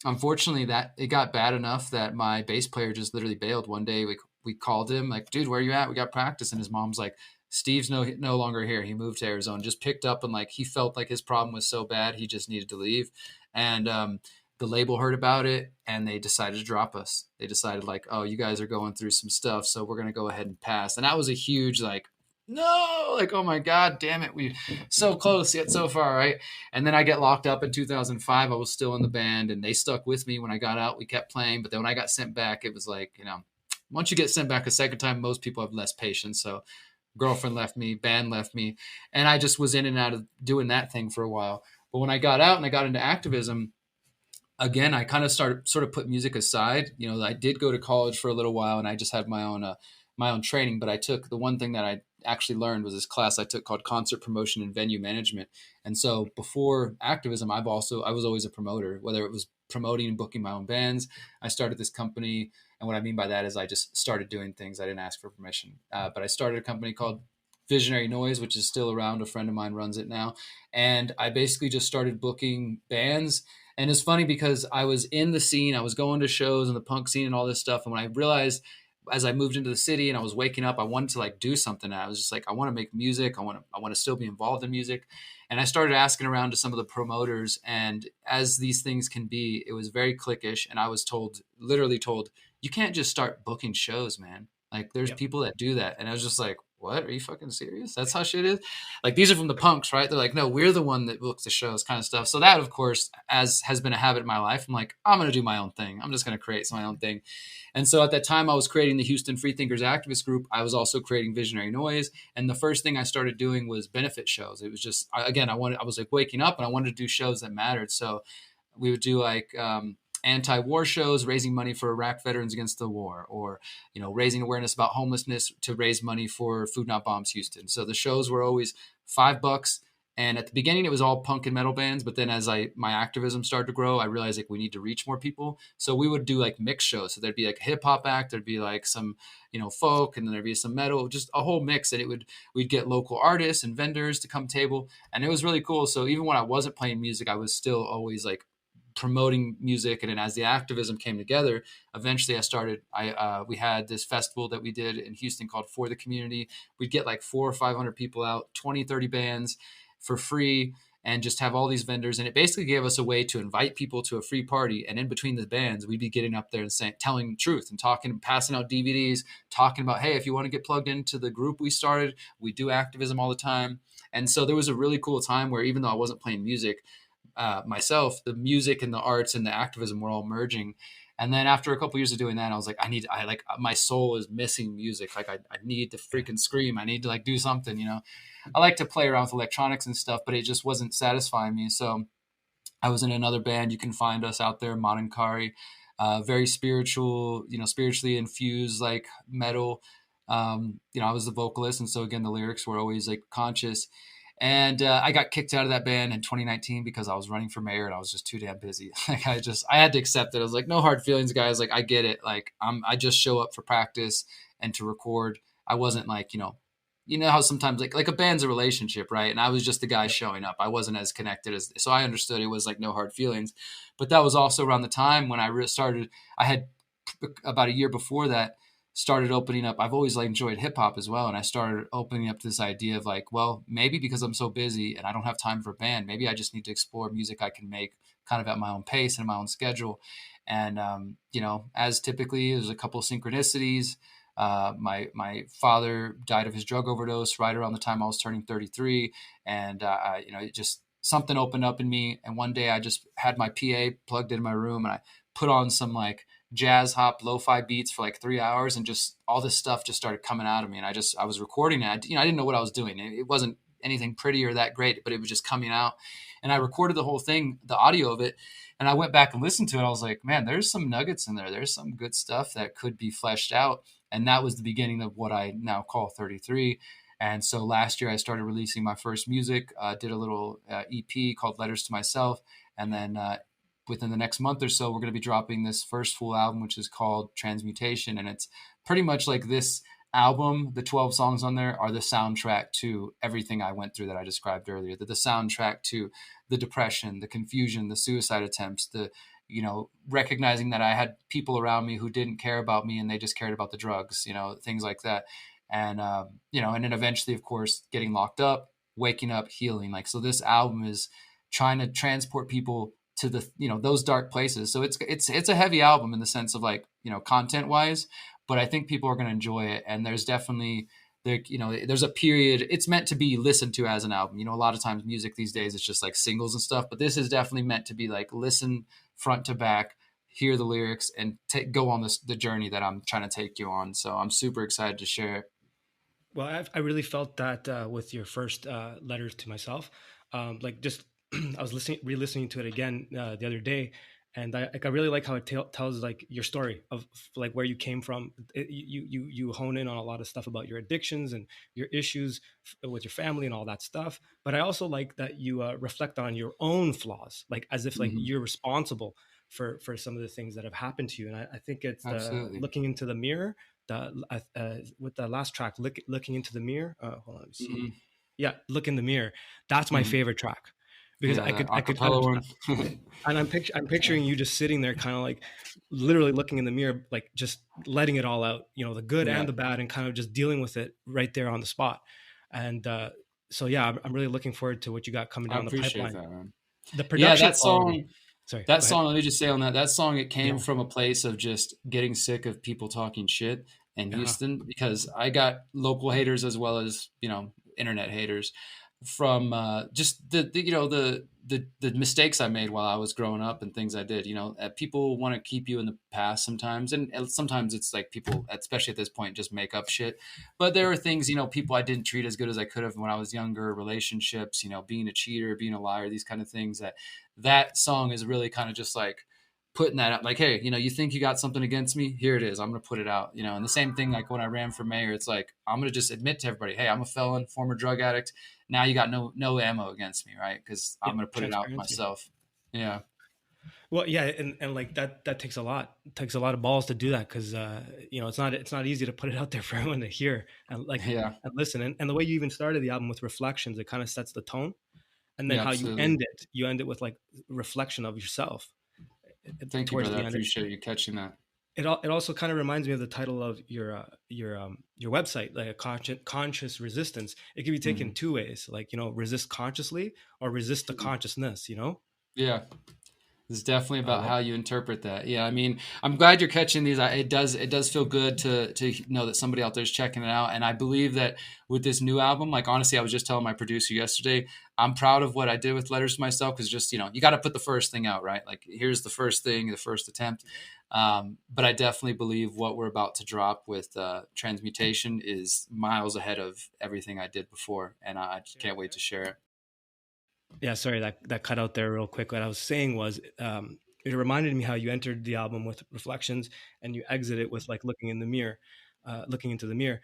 unfortunately that it got bad enough that my bass player just literally bailed one day. We called him like, dude, where are you at? We got practice. And his mom's like, Steve's no longer here. He moved to Arizona, just picked up, and like, he felt like his problem was so bad, he just needed to leave. And the label heard about it and they decided to drop us. They decided like, oh, you guys are going through some stuff, so we're going to go ahead and pass. And that was a huge, like, no, like, oh my God, damn it. We so close yet so far. Right. And then I get locked up in 2005. I was still in the band and they stuck with me. When I got out, we kept playing. But then when I got sent back, it was like, once you get sent back a second time, most people have less patience. So girlfriend left me, band left me. And I just was in and out of doing that thing for a while. But when I got out and I got into activism, again, I kind of started sort of put music aside. I did go to college for a little while and I just had my own training, but I took the one thing that I actually learned was this class I took called concert promotion and venue management. And so before activism, I was always a promoter, whether it was promoting and booking my own bands. I started this company. And what I mean by that is I just started doing things. I didn't ask for permission, but I started a company called Visionary Noise, which is still around. A friend of mine runs it now. And I basically just started booking bands. And it's funny because I was in the scene, I was going to shows in the punk scene and all this stuff. And when I realized, as I moved into the city and I was waking up, I wanted to like do something. And I was just like, I want to make music. I want to still be involved in music. And I started asking around to some of the promoters, and as these things can be, it was very cliquish. And I was literally told, you can't just start booking shows, man. Like, there's people that do that. And I was just like, what? Are you fucking serious? That's how shit is? Like, these are from the punks, right? They're like, no, we're the one that books the shows, kind of stuff. So that, of course, as has been a habit in my life, I'm like, I'm going to do my own thing. I'm just going to create my own thing. And so at that time, I was creating the Houston Freethinkers Activist Group. I was also creating Visionary Noise. And the first thing I started doing was benefit shows. It was just, I was like waking up and I wanted to do shows that mattered. So we would do like, anti-war shows, raising money for Iraq veterans against the war, or raising awareness about homelessness to raise money for Food Not Bombs Houston. So the shows were always $5, and at the beginning it was all punk and metal bands, but then as my activism started to grow, I realized like we need to reach more people. So we would do like mixed shows. So there'd be like a hip hop act, there'd be like some folk, and then there'd be some metal, just a whole mix. And we'd get local artists and vendors to come table, and it was really cool. So even when I wasn't playing music, I was still always like promoting music. And then as the activism came together, eventually we had this festival that we did in Houston called For the Community. We'd get like 400 or 500 people out, 20, 30 bands for free, and just have all these vendors. And it basically gave us a way to invite people to a free party. And in between the bands, we'd be getting up there and telling the truth and talking, passing out DVDs, talking about, hey, if you want to get plugged into the group we started, we do activism all the time. And so there was a really cool time where, even though I wasn't playing music, myself, the music and the arts and the activism were all merging. And then after a couple of years of doing that, I was like, my soul is missing music. Like I need to freaking scream. I need to like do something, I like to play around with electronics and stuff, but it just wasn't satisfying me. So I was in another band. You can find us out there, Monankari, very spiritual, spiritually infused, like metal. I was the vocalist. And so again, the lyrics were always like conscious. And I got kicked out of that band in 2019 because I was running for mayor and I was just too damn busy. Like I had to accept it. I was like, no hard feelings, guys. Like I get it. Like I just show up for practice and to record. I wasn't like, how sometimes like a band's a relationship, right? And I was just the guy showing up. I wasn't as connected so I understood it was like no hard feelings. But that was also around the time when I started. I had about a year before that started opening up. I've always like enjoyed hip hop as well. And I started opening up this idea of like, well, maybe because I'm so busy and I don't have time for a band, maybe I just need to explore music I can make kind of at my own pace and my own schedule. And, as typically there's a couple of synchronicities. My father died of his drug overdose right around the time I was turning 33. And, it just something opened up in me, and one day I just had my PA plugged in my room, and I put on some like jazz hop lo-fi beats for like 3 hours, and just all this stuff just started coming out of me, and I was recording it. I didn't know what I was doing. It wasn't anything pretty or that great, but it was just coming out, and I recorded the whole thing, the audio of it, and I went back and listened to it. I was like, man, there's some nuggets in there. There's some good stuff that could be fleshed out. And that was the beginning of what I now call 33. And so last year I started releasing my first music, did a little EP called Letters to Myself. And then within the next month or so, we're going to be dropping this first full album, which is called Transmutation. And it's pretty much like this album, the 12 songs on there are the soundtrack to everything I went through that I described earlier. The soundtrack to the depression, the confusion, the suicide attempts, the recognizing that I had people around me who didn't care about me and they just cared about the drugs, things like that. And, and then eventually, of course, getting locked up, waking up, healing. Like, so this album is trying to transport people to the, those dark places. So it's a heavy album in the sense of like, content wise, but I think people are going to enjoy it. And there's definitely there's a period, it's meant to be listened to as an album. A lot of times music these days, it's just like singles and stuff, but this is definitely meant to be like, listen front to back, hear the lyrics, and go on the journey that I'm trying to take you on. So I'm super excited to share it. Well, I really felt that with your first Letters to Myself. Just I was re-listening to it again the other day, and I really like how it tells like your story of like where you came from. You hone in on a lot of stuff about your addictions and your issues with your family and all that stuff. But I also like that you reflect on your own flaws, like as if like you're responsible for some of the things that have happened to you. And I think it's looking into the mirror. With the last track, looking into the mirror. Hold on, let me see. Yeah, Look in the Mirror. That's my favorite track because I could and I'm picturing you just sitting there, kind of like literally looking in the mirror, like just letting it all out, the good and the bad, and kind of just dealing with it right there on the spot. And so yeah, I'm really looking forward to what you got coming down the pipeline. That, man. The production, that song. Sorry, that song, let me just say on that song, it came from a place of just getting sick of people talking shit in Houston, because I got local haters as well as, internet haters from just the mistakes I made while I was growing up and things I did. People want to keep you in the past sometimes, and sometimes it's like people, especially at this point, just make up shit. But there are things, people I didn't treat as good as I could have when I was younger, relationships, being a cheater, being a liar, these kind of things. That song is really kind of just like putting that out, like, hey, you think you got something against me? Here it is. I'm going to put it out, and the same thing, like when I ran for mayor, it's like, I'm going to just admit to everybody, hey, I'm a felon, former drug addict. Now you got no ammo against me, right? Because I'm going to put it out myself. Yeah. Well, yeah, and like that takes a lot. It takes a lot of balls to do that, because it's not easy to put it out there for everyone to hear and and listen. And the way you even started the album with reflections, it kind of sets the tone. And then how you end it with like reflection of yourself. Thank you, brother. I appreciate you catching that. It also kind of reminds me of the title of your website, like a conscious resistance. It can be taken two ways, like, resist consciously or resist the consciousness, Yeah. It's definitely about how you interpret that. Yeah, I mean, I'm glad you're catching these. It does feel good to know that somebody out there is checking it out. And I believe that with this new album, like, honestly, I was just telling my producer yesterday, I'm proud of what I did with Letters to Myself, because just, you got to put the first thing out, right? Like, here's the first thing, the first attempt. But I definitely believe what we're about to drop with Transmutation is miles ahead of everything I did before. And I can't wait to share it. Yeah, sorry, that cut out there real quick. What I was saying was, it reminded me how you entered the album with reflections and you exit it with like looking in the mirror, looking into the mirror.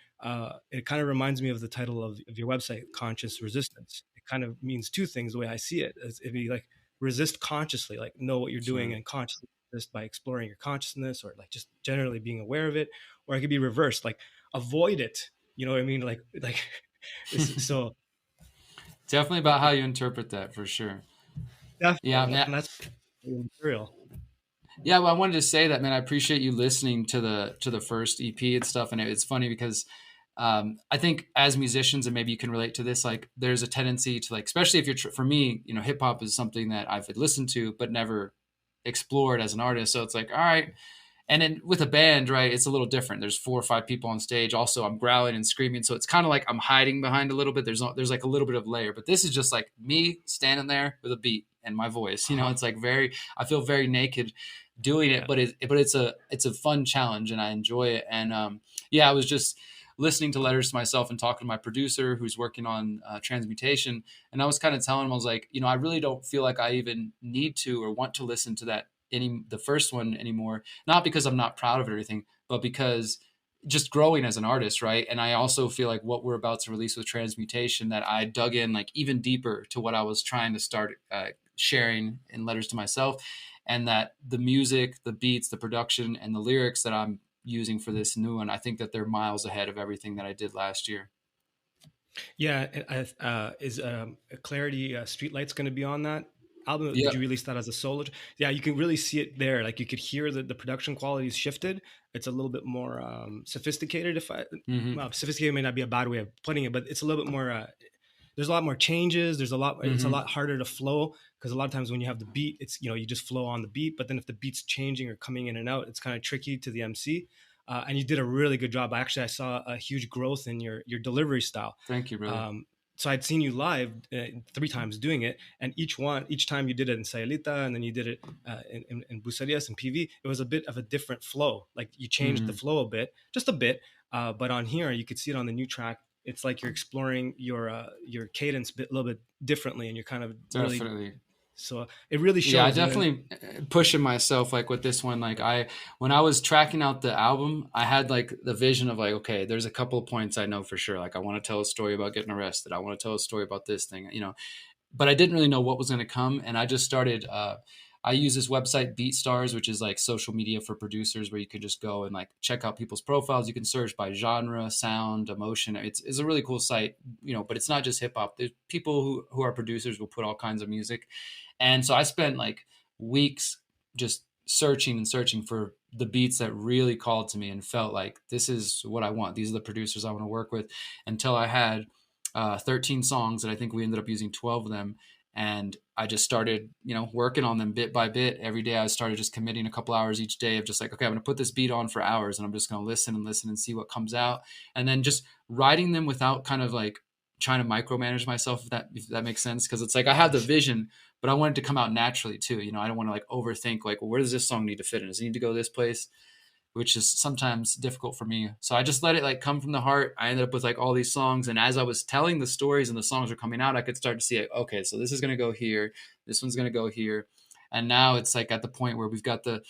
It kind of reminds me of the title of your website, Conscious Resistance. It kind of means two things the way I see it. It'd be like resist consciously, like know what you're doing, and consciously resist by exploring your consciousness, or like just generally being aware of it. Or it could be reversed, like avoid it. You know what I mean? Like so. Definitely about how you interpret that, for sure. Definitely. Yeah, man. And that's material. Yeah, well, I wanted to say that, man. I appreciate you listening to the first EP and stuff. And it's funny because I think as musicians, and maybe you can relate to this, like there's a tendency to, like, especially if you're for me, hip hop is something that I've listened to but never explored as an artist. So it's like, all right, And then with a band, right, it's a little different. There's 4 or 5 people on stage. Also, I'm growling and screaming, so it's kind of like I'm hiding behind a little bit. There's like a little bit of layer, but this is just like me standing there with a beat and my voice. It's like very. I feel very naked doing it, Yeah. but it's a fun challenge and I enjoy it. And yeah, I was just listening to letters to myself and talking to my producer who's working on transmutation, and I was kind of telling him, I was like, I really don't feel like I even need to or want to listen to the first one anymore, not because I'm not proud of it or anything, but because just growing as an artist, right? And I also feel like what we're about to release with transmutation, that I dug in like even deeper to what I was trying to start sharing in letters to myself, and that the music, the beats, the production, and the lyrics that I'm using for this new one, I think that they're miles ahead of everything that I did last year. Yeah, is Clarity Streetlights going to be on that album? Did Yeah. you release that as a solo? Yeah, you can really see it there. Like you could hear that the production quality is shifted. It's a little bit more sophisticated. Mm-hmm. Well, sophisticated may not be a bad way of putting it, but it's a little bit more. There's a lot more changes. There's a lot. It's a Mm-hmm. lot harder to flow because a lot of times when you have the beat, it's you just flow on the beat. But then if the beat's changing or coming in and out, it's kind of tricky to the MC. And you did a really good job. Actually, I saw a huge growth in your delivery style. Thank you, brother. So I'd seen you live 3 times doing it, and each time you did it in Sayalita, and then you did it in Busarias and PV. It was a bit of a different flow. Like you changed the Mm-hmm. flow a bit, just a bit. But on here, you could see it on the new track. It's like you're exploring your cadence a little bit differently, and you're kind of really. Definitely. So it really shows. Yeah, I And then, definitely pushing myself like with this one. Like when I was tracking out the album, I had like the vision of like, okay, there's a couple of points I know for sure. Like I want to tell a story about getting arrested. I want to tell a story about this thing, but I didn't really know what was going to come. And I just started, I use this website BeatStars, which is like social media for producers where you can just go and like check out people's profiles. You can search by genre, sound, emotion. It's a really cool site, but it's not just hip hop. There's people who are producers will put all kinds of music. And so I spent like weeks just searching and searching for the beats that really called to me and felt like this is what I want. These are the producers I want to work with, until I had 13 songs, and I think we ended up using 12 of them. And I just started, working on them bit by bit. Every day I started just committing a couple hours each day of just like, okay, I'm going to put this beat on for hours and I'm just going to listen and listen and see what comes out. And then just writing them without kind of like trying to micromanage myself, if that makes sense. Cause it's like, I have the vision, but I want it to come out naturally too. I don't want to like overthink like, well, where does this song need to fit in? Does it need to go this place? Which is sometimes difficult for me. So I just let it like come from the heart. I ended up with like all these songs. And as I was telling the stories and the songs were coming out, I could start to see, like, okay, so this is going to go here. This one's going to go here. And now it's like at the point where we've got the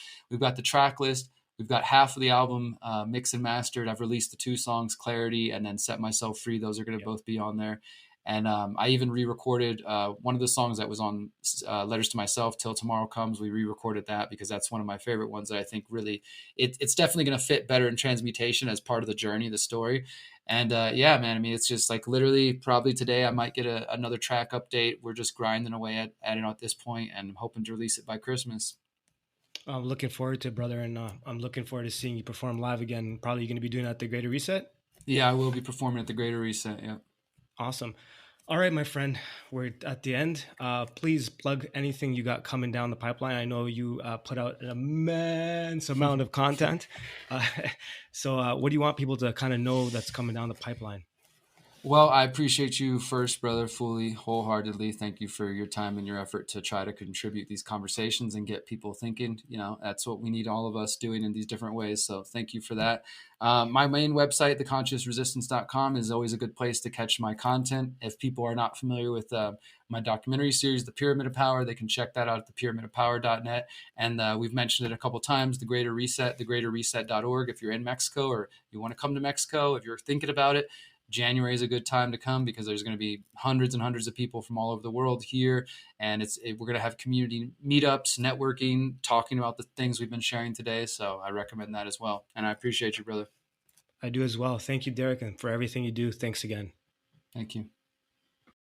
track list. We've got half of the album mixed and mastered. I've released the 2 songs, Clarity and then Set Myself Free. Those are going to both be on there. And I even re-recorded one of the songs that was on Letters to Myself, Till Tomorrow Comes. We re-recorded that because that's one of my favorite ones that I think really, it's definitely going to fit better in transmutation as part of the journey, the story. And yeah, man, I mean, it's just like literally probably today I might get another track update. We're just grinding away at it at this point, and I'm hoping to release it by Christmas. I'm looking forward to it, brother, and I'm looking forward to seeing you perform live again. Probably going to be doing that at the Greater Reset. Yeah, I will be performing at the Greater Reset. Yeah. Awesome. All right, my friend, we're at the end. Please plug anything you got coming down the pipeline. I know you put out an immense amount of content. So what do you want people to kind of know that's coming down the pipeline? Well, I appreciate you first, brother, fully, wholeheartedly. Thank you for your time and your effort to try to contribute these conversations and get people thinking. That's what we need all of us doing in these different ways. So thank you for that. My main website, theconsciousresistance.com, is always a good place to catch my content. If people are not familiar with my documentary series, The Pyramid of Power, they can check that out at thepyramidofpower.net. And we've mentioned it a couple times, The Greater Reset, thegreaterreset.org. If you're in Mexico or you want to come to Mexico, if you're thinking about it, January is a good time to come because there's going to be hundreds and hundreds of people from all over the world here. And we're going to have community meetups, networking, talking about the things we've been sharing today. So I recommend that as well. And I appreciate you, brother. I do as well. Thank you, Derrick, and for everything you do. Thanks again. Thank you.